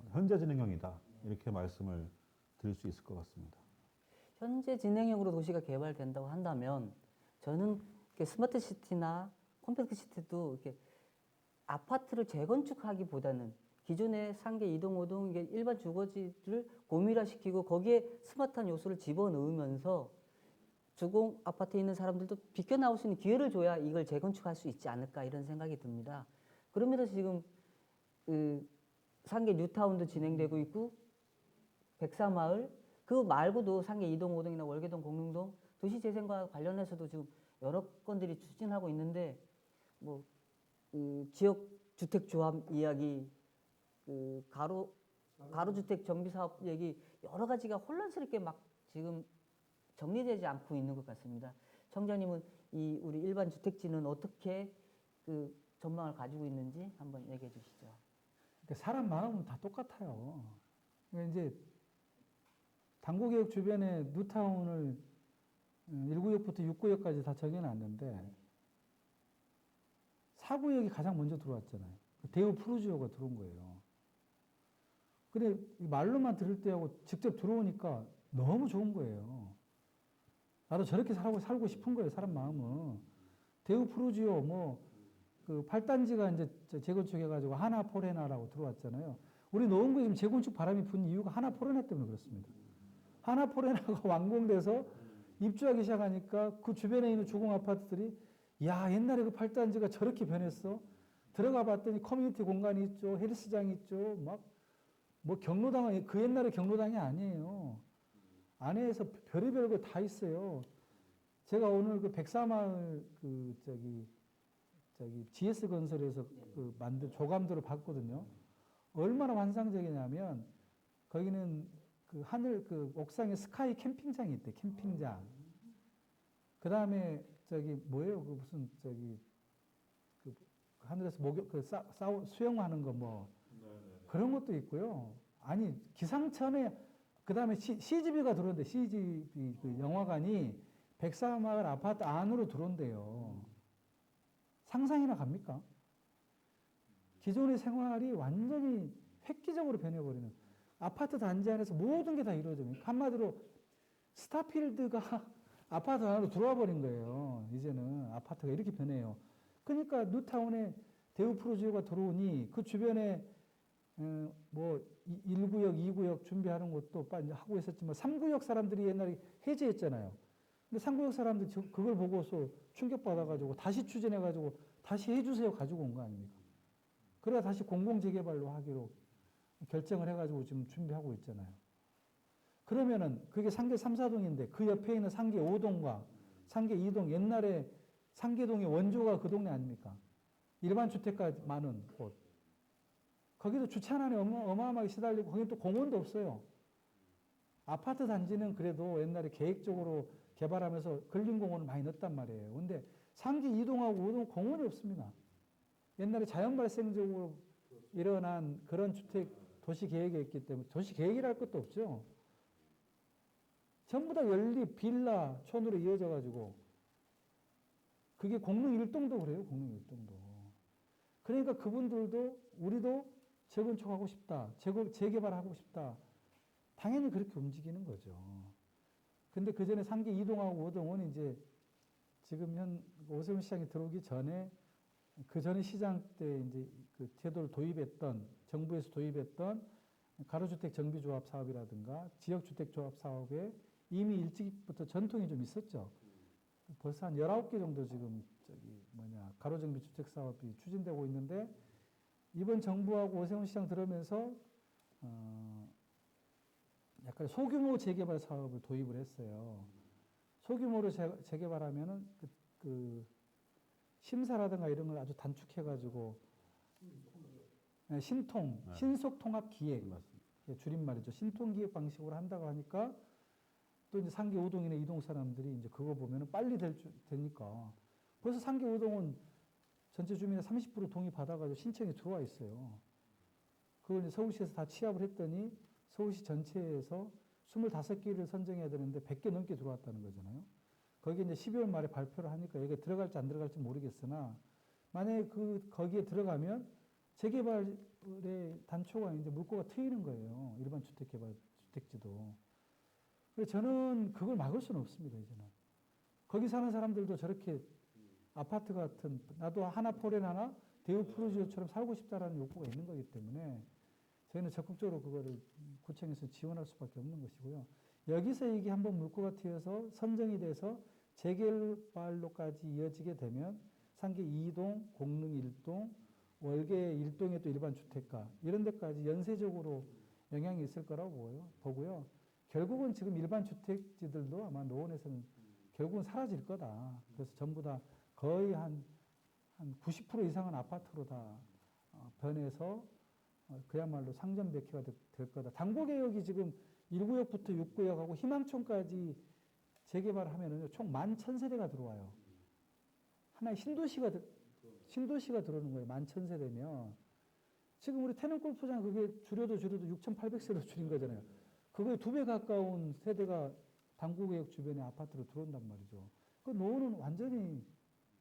현재 진행형이다 이렇게 말씀을 드릴 수 있을 것 같습니다. 현재 진행형으로 도시가 개발된다고 한다면 저는 이렇게 스마트 시티나 컴팩트 시티도 이렇게 아파트를 재건축하기보다는 기존의 상계 2동, 5동 이게 일반 주거지를 고밀화시키고 거기에 스마트한 요소를 집어넣으면서 주공 아파트에 있는 사람들도 비껴 나올 수 있는 기회를 줘야 이걸 재건축할 수 있지 않을까 이런 생각이 듭니다. 그러면서 지금 그 상계 뉴타운도 진행되고 있고 백사마을 그 말고도 상계 2동, 5동이나 월계동, 공릉동 도시재생과 관련해서도 지금 여러 건들이 추진하고 있는데 뭐 지역 주택 조합 이야기, 가로주택 정비 사업 얘기 여러 가지가 혼란스럽게 막 지금 정리되지 않고 있는 것 같습니다. 청장님은 이 우리 일반 주택지는 어떻게 그 전망을 가지고 있는지 한번 얘기해 주시죠. 그러니까 사람 마음은 다 똑같아요. 그러니까 이제 당구개혁 주변에 뉴타운을 1구역부터 6구역까지 다 정해놨는데 4구역이 가장 먼저 들어왔잖아요. 대우 푸르지오가 들어온 거예요. 근데 말로만 들을 때하고 직접 들어오니까 너무 좋은 거예요. 나도 저렇게 살고 싶은 거예요, 사람 마음은. 대우 푸르지오, 그 8단지가 이제 재건축해가지고 하나포레나라고 들어왔잖아요. 우리 노원구에 지금 재건축 바람이 분 이유가 하나포레나 때문에 그렇습니다. 하나포레나가 완공돼서 입주하기 시작하니까 그 주변에 있는 주공 아파트들이 야, 옛날에 그 8단지가 저렇게 변했어? 들어가 봤더니 커뮤니티 공간이 있죠, 헬스장 있죠, 경로당, 그 옛날에 경로당이 아니에요. 안에서 별의별 거 다 있어요. 제가 오늘 그 백사마을 GS 건설에서 그 만든 조감도를 봤거든요. 얼마나 환상적이냐면 거기는 그 하늘 그 옥상에 스카이 캠핑장이 있대. 캠핑장. 그 다음에 저기 뭐예요? 그 무슨 저기 그 하늘에서 목욕 그 수영하는 거 뭐 그런 것도 있고요. 아니 기상천외 그 다음에 CGV가 들어온대. CGV 그 영화관이 백사마을 아파트 안으로 들어온대요. 상상이나 갑니까? 기존의 생활이 완전히 획기적으로 변해버리는 아파트 단지 안에서 모든 게 다 이루어져요. 한마디로 스타필드가 아파트 안으로 들어와 버린 거예요. 이제는 아파트가 이렇게 변해요. 그러니까 뉴타운에 대우 프로지오가 들어오니 그 주변에 뭐 1구역, 2구역 준비하는 것도 빨리 하고 있었지만 3구역 사람들이 옛날에 해제했잖아요. 근데 3구역 사람들 그걸 보고서 충격받아가지고 다시 추진해가지고 다시 해주세요 가지고 온 거 아닙니까? 그래야 다시 공공재개발로 하기로 결정을 해가지고 지금 준비하고 있잖아요. 그러면은 그게 상계 3, 4동인데 그 옆에 있는 상계 5동과 상계 2동 옛날에 상계동의 원조가 그 동네 아닙니까? 일반 주택가 많은 곳. 거기도 주차난에 어마어마하게 시달리고 거기는 또 공원도 없어요. 아파트 단지는 그래도 옛날에 계획적으로 개발하면서 근린공원을 많이 넣었단 말이에요. 근데 상계 2동하고 5동 공원이 없습니다. 옛날에 자연 발생적으로 일어난 그런 주택 도시 계획이 있기 때문에 도시 계획이랄 것도 없죠. 전부 다 연립 빌라 촌으로 이어져 가지고 그게 공릉 1동도 그래요. 공릉 1동도. 그러니까 그분들도 우리도 재건축하고 싶다. 재개발하고 싶다. 당연히 그렇게 움직이는 거죠. 근데 그 전에 상계 2동하고 5동은 이제 지금 오세훈 시장이 들어오기 전에 그 전에 시장 때 이제 그 제도를 도입했던 정부에서 도입했던 가로주택 정비조합 사업이라든가 지역주택조합 사업에 이미 일찍부터 전통이 좀 있었죠. 벌써 한 19개 정도 지금 가로정비 주택 사업이 추진되고 있는데 이번 정부하고 오세훈 시장 들어오면서 약간 소규모 재개발 사업을 도입을 했어요. 소규모로 재개발하면은 그 심사라든가 이런 걸 아주 단축해가지고 신속통합기획 줄임말이죠. 신통기획 방식으로 한다고 하니까 또 이제 상계 5동이나 2동 사람들이 이제 그거 보면은 빨리 되니까 벌써 상계 5동은 전체 주민의 30% 동의 받아가지고 신청이 들어와 있어요. 그걸 이제 서울시에서 다 취합을 했더니 서울시 전체에서 25개를 선정해야 되는데 100개 넘게 들어왔다는 거잖아요. 거기에 이제 12월 말에 발표를 하니까 여기에 들어갈지 안 들어갈지 모르겠으나 만약에 거기에 들어가면 재개발의 단초가 이제 물꼬가 트이는 거예요. 일반 주택개발, 주택지도. 그래서 저는 그걸 막을 수는 없습니다, 이제는. 거기 사는 사람들도 저렇게 아파트 같은, 나도 하나포렌 하나 대우 프로지오처럼 살고 싶다라는 욕구가 있는 거기 때문에 저희는 적극적으로 그거를 구청에서 지원할 수밖에 없는 것이고요. 여기서 이게 한번 물꼬가 튀어서 선정이 돼서 재개발로까지 이어지게 되면 상계 2동, 공릉 1동, 월계 1동의 또 일반 주택가 이런 데까지 연쇄적으로 영향이 있을 거라고 보고요. 결국은 지금 일반 주택지들도 아마 노원에서는 결국은 사라질 거다. 그래서 전부 다 거의 한 90% 이상은 아파트로 다 변해서 그야말로 상점백회가 될 거다. 당고개역이 지금 1구역부터 6구역하고 희망촌까지 재개발하면은 총 11,000세대가 들어와요. 하나의 신도시가 들어오는 거예요. 11,000세대면. 지금 우리 태릉골프장 그게 줄여도 6,800세로 줄인 거잖아요. 그거에 2배 가까운 세대가 당구구역 주변에 아파트로 들어온단 말이죠. 그 노후는 완전히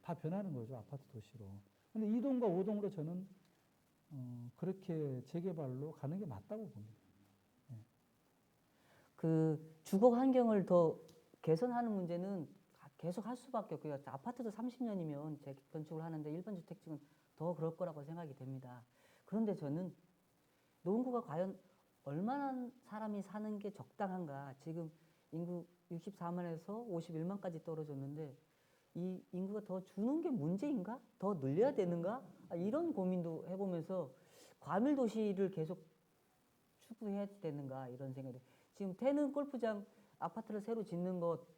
다 변하는 거죠. 아파트 도시로. 근데 2동과 5동으로 저는 그렇게 재개발로 가는 게 맞다고 봅니다. 네. 그 주거 환경을 더 개선하는 문제는 계속 할 수밖에 없고요. 아파트도 30년이면 재건축을 하는데 일반 주택지는 더 그럴 거라고 생각이 됩니다. 그런데 저는 노원구가 과연 얼마나 사람이 사는 게 적당한가. 지금 인구 64만에서 51만까지 떨어졌는데 이 인구가 더 주는 게 문제인가? 더 늘려야 되는가? 이런 고민도 해보면서 과밀도시를 계속 추구해야 되는가 이런 생각이. 지금 태릉 골프장 아파트를 새로 짓는 것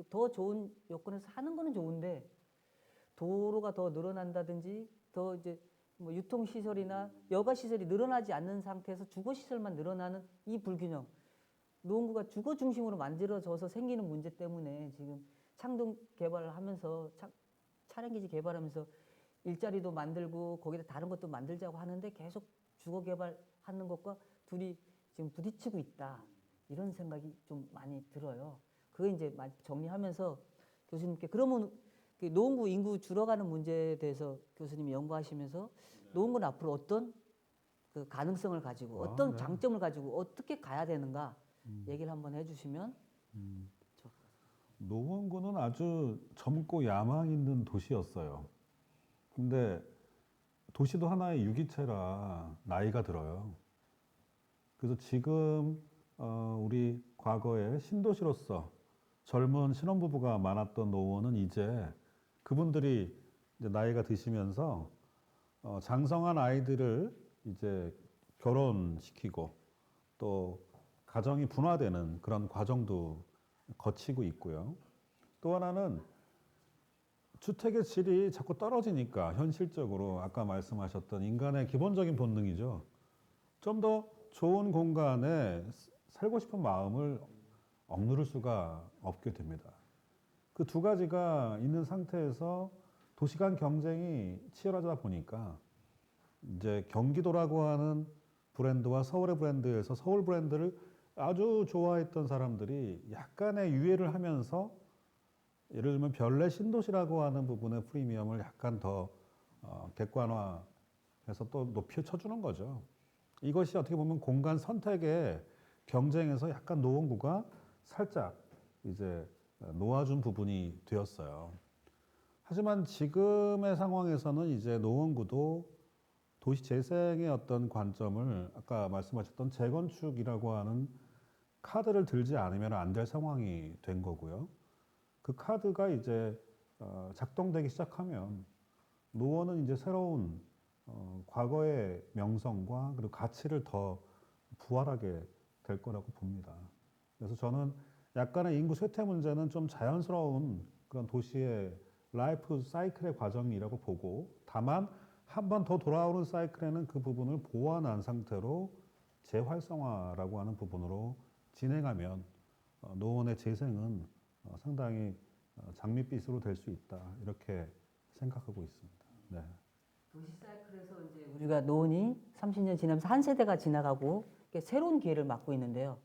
더 좋은 요건에서 하는 거는 좋은데 도로가 더 늘어난다든지 더 이제 뭐 유통 시설이나 여가 시설이 늘어나지 않는 상태에서 주거 시설만 늘어나는 이 불균형. 노원구가 주거 중심으로 만들어져서 생기는 문제 때문에 지금 창동 개발을 하면서 차량기지 개발하면서 일자리도 만들고 거기다 다른 것도 만들자고 하는데 계속 주거 개발하는 것과 둘이 지금 부딪히고 있다. 이런 생각이 좀 많이 들어요. 그거 이제 정리하면서 교수님께 그러면 그 노원구 인구 줄어가는 문제에 대해서 교수님이 연구하시면서 노원구는 앞으로 어떤 그 가능성을 가지고 어떤 네. 장점을 가지고 어떻게 가야 되는가 얘기를 한번 해주시면 노원구는 아주 젊고 야망 있는 도시였어요. 근데 도시도 하나의 유기체라 나이가 들어요. 그래서 지금 우리 과거에 신도시로서 젊은 신혼부부가 많았던 노원은 이제 그분들이 이제 나이가 드시면서 장성한 아이들을 이제 결혼시키고 또 가정이 분화되는 그런 과정도 거치고 있고요. 또 하나는 주택의 질이 자꾸 떨어지니까 현실적으로 아까 말씀하셨던 인간의 기본적인 본능이죠. 좀 더 좋은 공간에 살고 싶은 마음을 억누를 수가 없게 됩니다. 그 두 가지가 있는 상태에서 도시 간 경쟁이 치열하다 보니까 이제 경기도라고 하는 브랜드와 서울의 브랜드에서 서울 브랜드를 아주 좋아했던 사람들이 약간의 유예를 하면서 예를 들면 별내 신도시라고 하는 부분의 프리미엄을 약간 더 객관화해서 또 높이 쳐주는 거죠. 이것이 어떻게 보면 공간 선택의 경쟁에서 약간 노원구가 살짝 이제 놓아준 부분이 되었어요. 하지만 지금의 상황에서는 이제 노원구도 도시 재생의 어떤 관점을 아까 말씀하셨던 재건축이라고 하는 카드를 들지 않으면 안 될 상황이 된 거고요. 그 카드가 이제 작동되기 시작하면 노원은 이제 새로운 과거의 명성과 그리고 가치를 더 부활하게 될 거라고 봅니다. 그래서 저는 약간의 인구 쇠퇴 문제는 좀 자연스러운 그런 도시의 라이프 사이클의 과정이라고 보고 다만 한 번 더 돌아오는 사이클에는 그 부분을 보완한 상태로 재활성화라고 하는 부분으로 진행하면 노원의 재생은 상당히 장밋빛으로 될 수 있다 이렇게 생각하고 있습니다. 네. 도시 사이클에서 이제 우리가 노원이 30년 지나면서 한 세대가 지나가고 새로운 기회를 맞고 있는데요.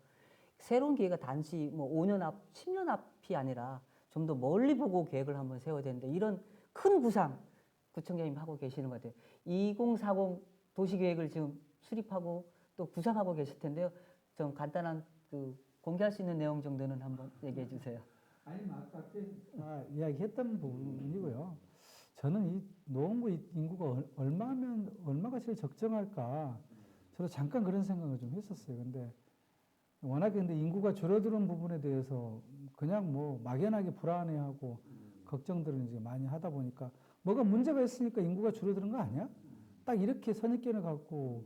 새로운 기회가 단지 뭐 5년 앞, 10년 앞이 아니라 좀 더 멀리 보고 계획을 한번 세워야 되는데 이런 큰 구상 구청장님 하고 계시는 것 같아요. 2040 도시계획을 지금 수립하고 또 구상하고 계실 텐데요. 좀 간단한 그 공개할 수 있는 내용 정도는 한번 얘기해 주세요. 아니면 아까 이야기했던 부분이고요. 저는 이 노원구 인구가 얼마가 제일 적정할까? 저도 잠깐 그런 생각을 좀 했었어요. 근데 워낙에 근데 인구가 줄어드는 부분에 대해서 그냥 뭐 막연하게 불안해하고 걱정들을 이제 많이 하다 보니까 뭐가 문제가 있으니까 인구가 줄어드는 거 아니야? 딱 이렇게 선입견을 갖고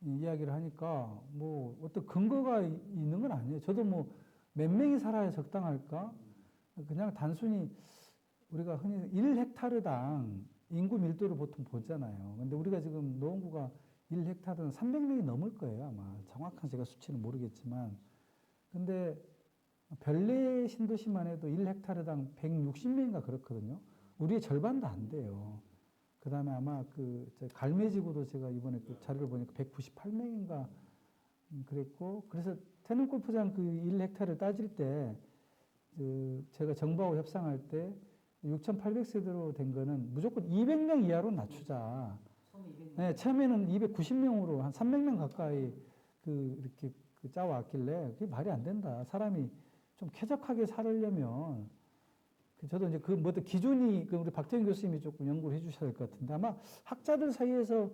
이야기를 하니까 뭐 어떤 근거가 있는 건 아니에요. 저도 뭐 몇 명이 살아야 적당할까? 그냥 단순히 우리가 흔히 1헥타르당 인구 밀도를 보통 보잖아요. 근데 우리가 지금 노원구가 1헥타르는 300명이 넘을 거예요, 아마. 정확한 제가 수치는 모르겠지만. 근데 별내 신도시만 해도 1헥타르당 160명인가 그렇거든요. 우리의 절반도 안 돼요. 그 다음에 아마 갈매지구도 제가 이번에 그 자료를 보니까 198명인가 그랬고, 그래서 테넌 골프장 그 1헥타르를 따질 때, 제가 정부하고 협상할 때 6,800세대로 된 거는 무조건 200명 이하로 낮추자. 네, 처음에는 290명으로 한 300명 가까이 이렇게 짜왔길래 그게 말이 안 된다. 사람이 좀 쾌적하게 살려면 저도 이제 뭐 기준이 우리 박태영 교수님이 조금 연구를 해주셔야 될 것 같은데 아마 학자들 사이에서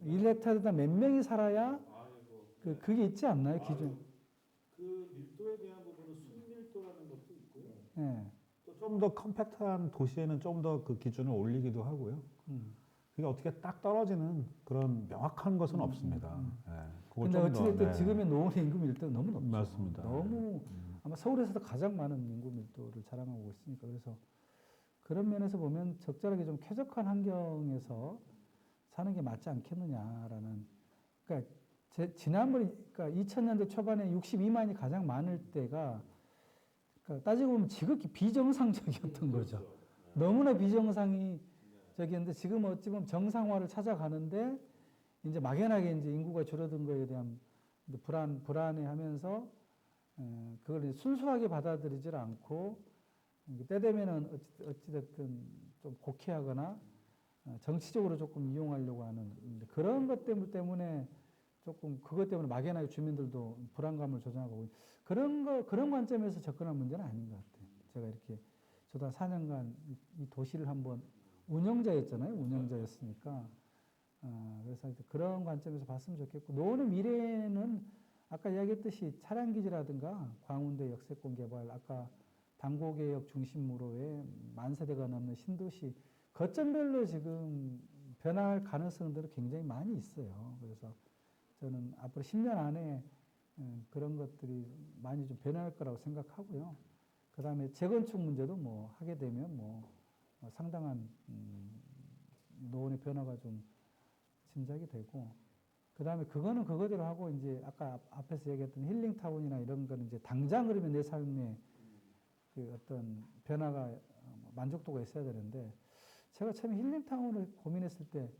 1헥타르당 몇 명이 살아야 그게 있지 않나요 기준? 그 밀도에 대한 부분은 순밀도라는 것도 있고요. 네. 좀 더 컴팩트한 도시에는 좀 더 그 기준을 올리기도 하고요. 그게 어떻게 딱 떨어지는 그런 명확한 것은 없습니다. 근데 어찌됐든 지금의 노원의 인구 밀도가 너무 높죠. 맞습니다. 너무 아마 서울에서도 가장 많은 인구 밀도를 자랑하고 있으니까 그래서 그런 면에서 보면 적절하게 좀 쾌적한 환경에서 사는 게 맞지 않겠느냐라는. 그러니까 지난번에 그러니까 2000년대 초반에 62만이 가장 많을 때가 그러니까 따지고 보면 지극히 비정상적이었던 거죠. 너무나 비정상적이었는데 지금 어찌 보면 정상화를 찾아가는데 이제 막연하게 이제 인구가 줄어든 거에 대한 불안해하면서 그걸 이제 순수하게 받아들이질 않고 때 되면은 어찌됐든 좀 곡해하거나 정치적으로 조금 이용하려고 하는 그런 것 때문에 조금 그것 때문에 막연하게 주민들도 불안감을 조장하고 그런 관점에서 접근한 문제는 아닌 것 같아요. 제가 이렇게 저도 한 4년간 이 도시를 한번 운영자였잖아요. 운영자였으니까 그래서 그런 관점에서 봤으면 좋겠고 노원의 미래는 아까 이야기했듯이 차량기지라든가 광운대 역세권 개발 아까 당고개혁 중심으로의 만세대가 넘는 신도시 거점별로 지금 변할 가능성들은 굉장히 많이 있어요. 그래서 저는 앞으로 10년 안에 그런 것들이 많이 좀 변할 거라고 생각하고요. 그 다음에 재건축 문제도 뭐 하게 되면 뭐 상당한 노원의 변화가 좀 짐작이 되고, 그 다음에 그거는 그거대로 하고 이제 아까 앞에서 얘기했던 힐링타운이나 이런 거는 이제 당장 그러면 내 삶에 그 어떤 변화가 만족도가 있어야 되는데 제가 처음에 힐링타운을 고민했을 때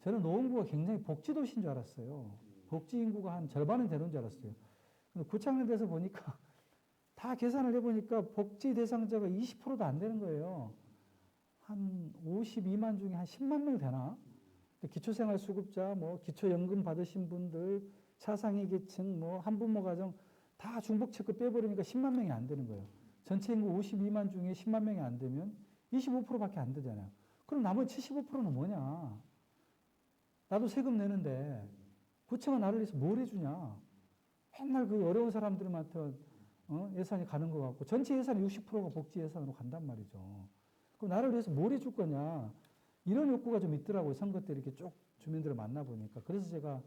저는 노원구가 굉장히 복지도시인 줄 알았어요. 복지 인구가 한 절반은 되는 줄 알았어요. 근데 구창년 돼서 보니까 다 계산을 해보니까 복지 대상자가 20%도 안 되는 거예요. 한 52만 중에 한 10만 명 되나? 기초생활수급자, 뭐 기초연금 받으신 분들, 차상위 계층, 뭐 한부모 가정 다 중복체크 빼버리니까 10만 명이 안 되는 거예요. 전체 인구 52만 중에 10만 명이 안 되면 25%밖에 안 되잖아요. 그럼 나머지 75%는 뭐냐? 나도 세금 내는데 구청은 나를 위해서 뭘 해주냐? 맨날 그 어려운 사람들한테 예산이 가는 것 같고 전체 예산의 60%가 복지 예산으로 간단 말이죠. 그럼 나를 위해서 뭘 해줄 거냐? 이런 욕구가 좀 있더라고요. 선거 때 이렇게 쭉 주민들을 만나보니까. 그래서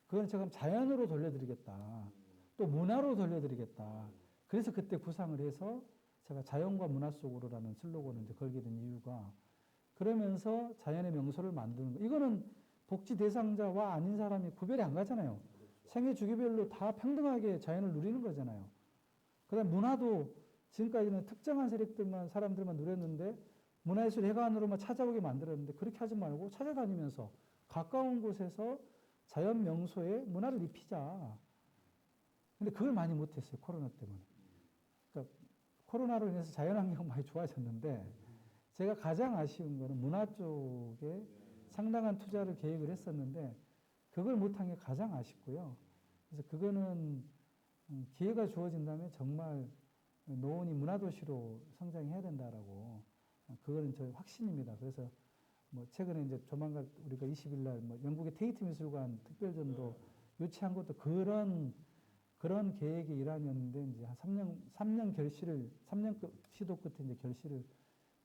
그건 제가 자연으로 돌려드리겠다. 또 문화로 돌려드리겠다. 그래서 그때 구상을 해서 제가 자연과 문화 속으로라는 슬로건을 이제 걸게 된 이유가 그러면서 자연의 명소를 만드는 거. 이거는 복지 대상자와 아닌 사람이 구별이 안 가잖아요. 생애 주기별로 다 평등하게 자연을 누리는 거잖아요. 그다음 문화도 지금까지는 특정한 세력들만 사람들만 누렸는데 문화예술회관으로만 찾아오게 만들었는데 그렇게 하지 말고 찾아다니면서 가까운 곳에서 자연 명소에 문화를 입히자. 근데 그걸 많이 못했어요. 코로나 때문에. 그러니까 코로나로 인해서 자연환경 많이 좋아졌는데 제가 가장 아쉬운 거는 문화 쪽에 상당한 투자를 계획을 했었는데 그걸 못한 게 가장 아쉽고요. 그래서 그거는 기회가 주어진다면 정말 노원이 문화도시로 성장해야 된다라고 그거는 저의 확신입니다. 그래서 뭐 최근에 이제 조만간 우리가 20일 날 뭐 영국의 테이트 미술관 특별전도 유치한 것도 그런 계획의 일환이었는데 이제 한 3년 시도 끝에 이제 결실을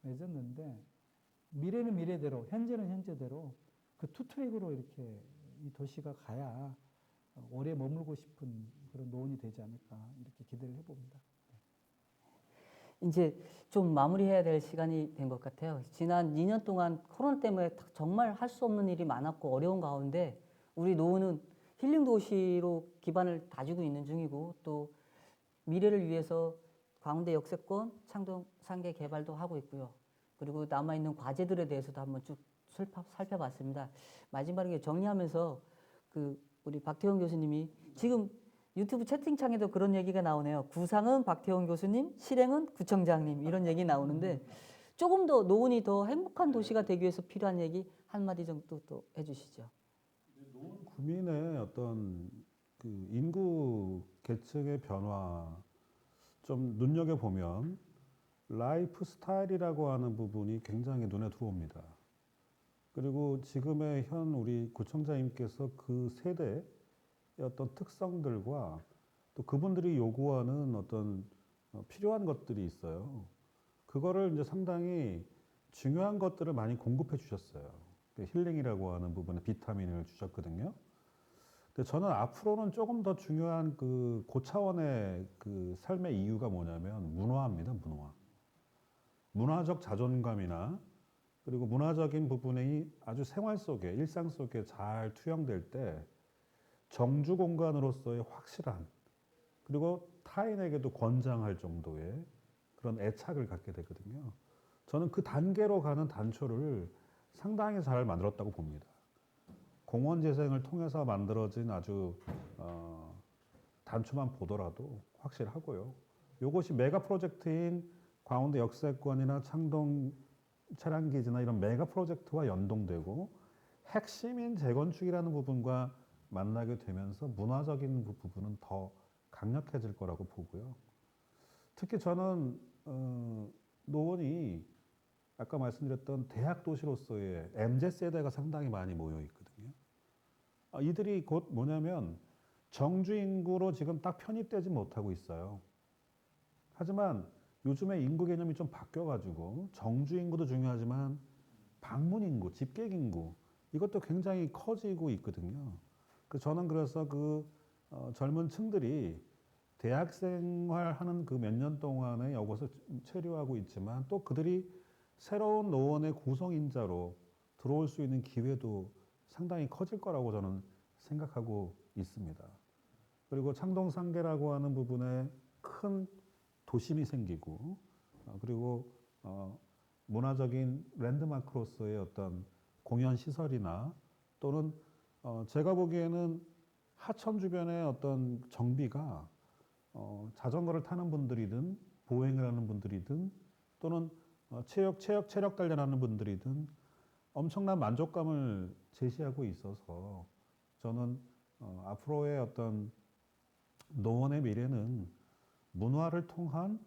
맺었는데 미래는 미래대로 현재는 현재대로 그 투 트랙으로 이렇게 이 도시가 가야 오래 머물고 싶은 그런 노원이 되지 않을까 이렇게 기대를 해봅니다. 이제 좀 마무리해야 될 시간이 된 것 같아요. 지난 2년 동안 코로나 때문에 정말 할 수 없는 일이 많았고 어려운 가운데 우리 노원은 힐링 도시로 기반을 다지고 있는 중이고 또 미래를 위해서 광운대 역세권, 창동 상계 개발도 하고 있고요. 그리고 남아있는 과제들에 대해서도 한번 쭉 살펴봤습니다. 마지막에 정리하면서 우리 박태원 교수님이 지금 유튜브 채팅창에도 그런 얘기가 나오네요. 구상은 박태원 교수님, 실행은 구청장님 이런 얘기 나오는데 조금 더 노원이 더 행복한 도시가 되기 위해서 필요한 얘기 한마디 정도 또 해주시죠. 노원 구민의 어떤 그 인구 계층의 변화 좀 눈여겨 보면 라이프 스타일이라고 하는 부분이 굉장히 눈에 들어옵니다. 그리고 지금의 현 우리 구청장님께서 그 세대의 어떤 특성들과 또 그분들이 요구하는 어떤 필요한 것들이 있어요. 그거를 이제 상당히 중요한 것들을 많이 공급해 주셨어요. 힐링이라고 하는 부분에 비타민을 주셨거든요. 근데 저는 앞으로는 조금 더 중요한 그 고차원의 그 삶의 이유가 뭐냐면 문화입니다, 문화. 문화적 자존감이나 그리고 문화적인 부분이 아주 생활 속에, 일상 속에 잘 투영될 때 정주 공간으로서의 확실한, 그리고 타인에게도 권장할 정도의 그런 애착을 갖게 되거든요. 저는 그 단계로 가는 단초를 상당히 잘 만들었다고 봅니다. 공원 재생을 통해서 만들어진 아주 단초만 보더라도 확실하고요. 이것이 메가 프로젝트인 광운대 역세권이나 창동 차량기지나 이런 메가 프로젝트와 연동되고 핵심인 재건축이라는 부분과 만나게 되면서 문화적인 부분은 더 강력해질 거라고 보고요. 특히 저는 노원이 아까 말씀드렸던 대학 도시로서의 MZ세대가 상당히 많이 모여 있거든요. 이들이 곧 뭐냐면 정주 인구로 지금 딱 편입되지 못하고 있어요. 하지만 요즘에 인구 개념이 좀 바뀌어가지고 정주 인구도 중요하지만 방문 인구, 집객 인구 이것도 굉장히 커지고 있거든요. 저는 그래서 젊은 층들이 대학 생활하는 그 몇 년 동안에 여기서 체류하고 있지만 또 그들이 새로운 노원의 구성인자로 들어올 수 있는 기회도 상당히 커질 거라고 저는 생각하고 있습니다. 그리고 창동상계라고 하는 부분에 큰 도심이 생기고 그리고 문화적인 랜드마크로서의 어떤 공연 시설이나 또는 제가 보기에는 하천 주변의 어떤 정비가 자전거를 타는 분들이든 보행을 하는 분들이든 또는 체력 단련하는 분들이든 엄청난 만족감을 제시하고 있어서 저는 앞으로의 어떤 노원의 미래는 문화를 통한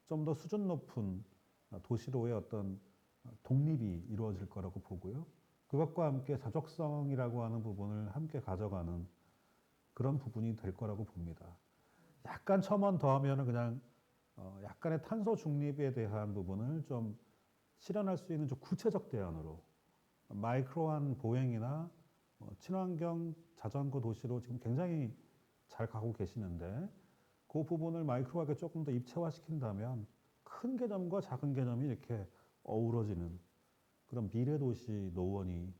좀 더 수준 높은 도시로의 어떤 독립이 이루어질 거라고 보고요. 그것과 함께 자족성이라고 하는 부분을 함께 가져가는 그런 부분이 될 거라고 봅니다. 약간 첨언 더하면 그냥 약간의 탄소 중립에 대한 부분을 좀 실현할 수 있는 좀 구체적 대안으로 마이크로한 보행이나 친환경 자전거 도시로 지금 굉장히 잘 가고 계시는데 그 부분을 마이크로하게 조금 더 입체화시킨다면 큰 개념과 작은 개념이 이렇게 어우러지는 그런 미래 도시 노원이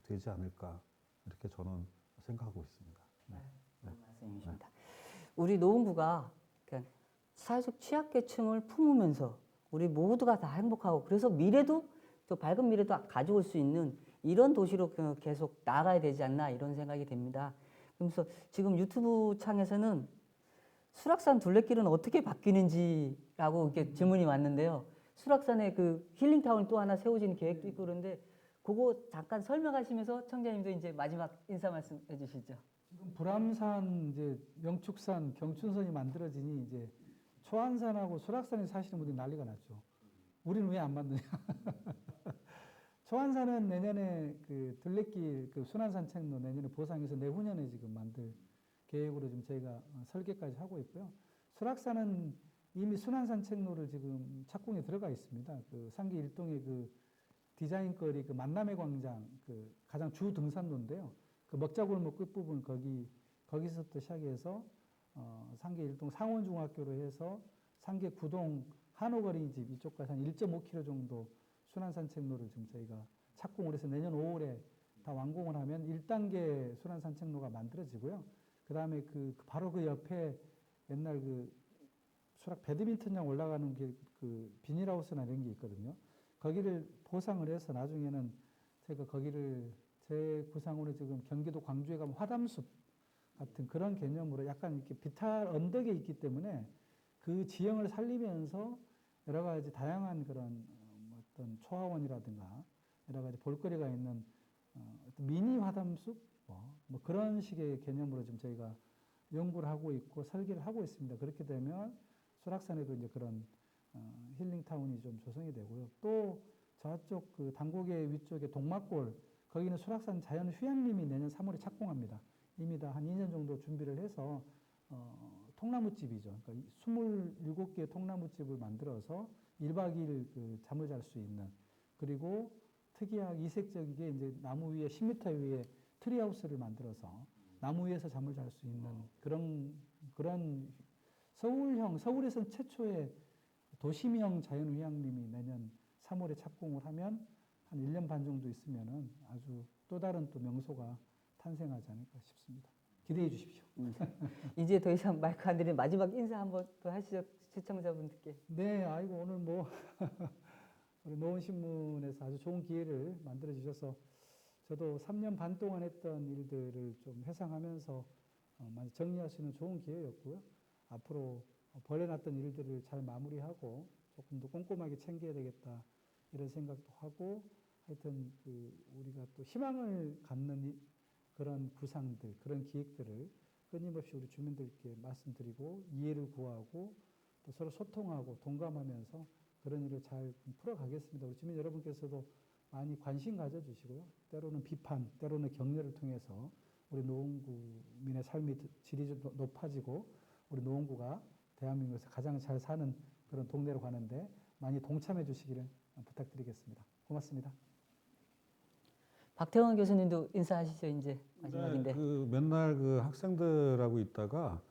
되지 않을까 이렇게 저는 생각하고 있습니다. 네. 좋은 말씀이십니다. 우리 노원구가 그러니까 사회적 취약계층을 품으면서 우리 모두가 다 행복하고 그래서 미래도 또 밝은 미래도 가져올 수 있는 이런 도시로 계속 나아가야 되지 않나 이런 생각이 됩니다. 그래서 지금 유튜브 창에서는 수락산 둘레길은 어떻게 바뀌는지라고 이렇게 질문이 왔는데요. 수락산에 그 힐링타운이 또 하나 세워지는 계획도 있고 그런데 그거 잠깐 설명하시면서 청자님도 이제 마지막 인사 말씀 해주시죠. 지금 불암산, 이제 명축산, 경춘선이 만들어지니 이제 초안산하고 수락산에 사시는 분들이 난리가 났죠. 우리는 왜 안 만드냐? 초안산은 내년에 그 둘레길 그 순환산책로 내년에 보상해서 내후년에 지금 만들 계획으로 지금 저희가 설계까지 하고 있고요. 수락산은 이미 순환산책로를 지금 착공에 들어가 있습니다. 그 상계 일동의 그 디자인거리 그 만남의 광장 그 가장 주 등산로인데요. 그 먹자골목 끝부분 거기서부터 시작해서 상계 일동 상원중학교로 해서 상계 구동 한옥어린이집 이쪽까지 한 1.5km 정도 순환산책로를 지금 저희가 착공을 해서 내년 5월에 다 완공을 하면 1단계 순환산책로가 만들어지고요. 그 다음에 바로 그 옆에 옛날 그 수락 배드민턴장 올라가는 그 비닐하우스나 이런 게 있거든요. 거기를 보상을 해서 나중에는 제가 거기를 제 구상으로 지금 경기도 광주에 가면 화담숲 같은 그런 개념으로 약간 이렇게 비탈 언덕에 있기 때문에 그 지형을 살리면서 여러 가지 다양한 그런 어떤 초화원이라든가 여러 가지 볼거리가 있는 미니 화담숲 뭐 그런 식의 개념으로 지금 저희가 연구를 하고 있고 설계를 하고 있습니다. 그렇게 되면 수락산에도 이제 그런 힐링타운이 좀 조성이 되고요. 또 저쪽 그 당고개 위쪽에 동막골 거기는 수락산 자연휴양림이 내년 3월에 착공합니다. 이미 다 한 2년 정도 준비를 해서 통나무집이죠. 그러니까 27개의 통나무집을 만들어서 1박 2일 그 잠을 잘 수 있는 그리고 특이하게 이색적이게 이제 나무 위에 10m 위에 트리하우스를 만들어서 나무 위에서 잠을 잘 수 있는 그런 서울에서는 최초의 도심형 자연휴양림이 내년 3월에 착공을 하면 한 1년 반 정도 있으면은 아주 또 다른 또 명소가 탄생하지 않을까 싶습니다. 기대해 주십시오. 이제 더 이상 마이크 안 드리는 마지막 인사 한번 더 하시죠. 시청자분들께. 네, 아이고 오늘 뭐 우리 노원신문에서 아주 좋은 기회를 만들어 주셔서 저도 3년 반 동안 했던 일들을 좀 회상하면서 많이 정리할 수 있는 좋은 기회였고요. 앞으로 벌여놨던 일들을 잘 마무리하고 조금 더 꼼꼼하게 챙겨야 되겠다 이런 생각도 하고 하여튼 우리가 또 희망을 갖는 그런 구상들, 그런 기획들을 끊임없이 우리 주민들께 말씀드리고 이해를 구하고 또 서로 소통하고 동감하면서 그런 일을 잘 풀어가겠습니다. 우리 주민 여러분께서도 많이 관심 가져주시고요. 때로는 비판, 때로는 격려를 통해서 우리 노원구민의 삶의 질이 좀 높아지고 우리 노원구가 대한민국에서 가장 잘 사는 그런 동네로 가는데 많이 동참해 주시기를 부탁드리겠습니다. 고맙습니다. 박태원 교수님도 인사하시죠. 이제 마지막인데. 맨날 학생들하고 있다가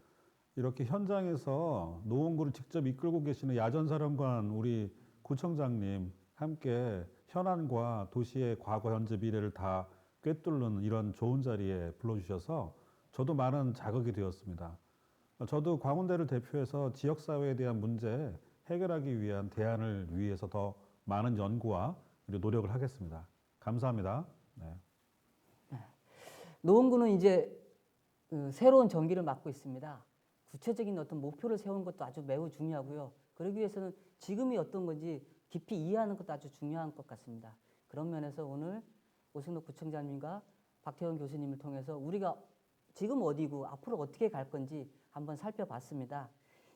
이렇게 현장에서 노원구를 직접 이끌고 계시는 야전사령관 우리 구청장님 함께 현안과 도시의 과거, 현재, 미래를 다 꿰뚫는 이런 좋은 자리에 불러주셔서 저도 많은 자극이 되었습니다. 저도 광운대를 대표해서 지역사회에 대한 문제 해결하기 위한 대안을 위해서 더 많은 연구와 그리고 노력을 하겠습니다. 감사합니다. 네. 노원구는 이제 새로운 전기를 맞고 있습니다. 구체적인 어떤 목표를 세우는 것도 아주 매우 중요하고요. 그러기 위해서는 지금이 어떤 건지 깊이 이해하는 것도 아주 중요한 것 같습니다. 그런 면에서 오늘 오승록 구청장님과 박태원 교수님을 통해서 우리가 지금 어디고 앞으로 어떻게 갈 건지 한번 살펴봤습니다.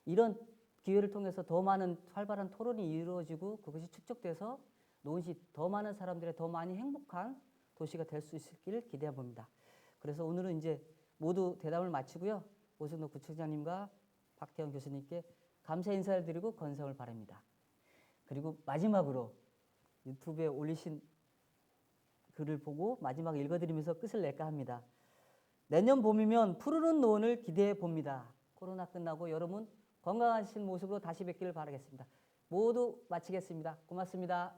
이런 기회를 통해서 더 많은 활발한 토론이 이루어지고 그것이 축적돼서 노원시 더 많은 사람들의 더 많이 행복한 도시가 될 수 있기를 기대해 봅니다. 그래서 오늘은 이제 모두 대담을 마치고요. 오승록 구청장님과 박태원 교수님께 감사 인사를 드리고 건성을 바랍니다. 그리고 마지막으로 유튜브에 올리신 글을 보고 마지막 읽어드리면서 끝을 낼까 합니다. 내년 봄이면 푸르른 노원을 기대해 봅니다. 코로나 끝나고 여러분 건강하신 모습으로 다시 뵙기를 바라겠습니다. 모두 마치겠습니다. 고맙습니다.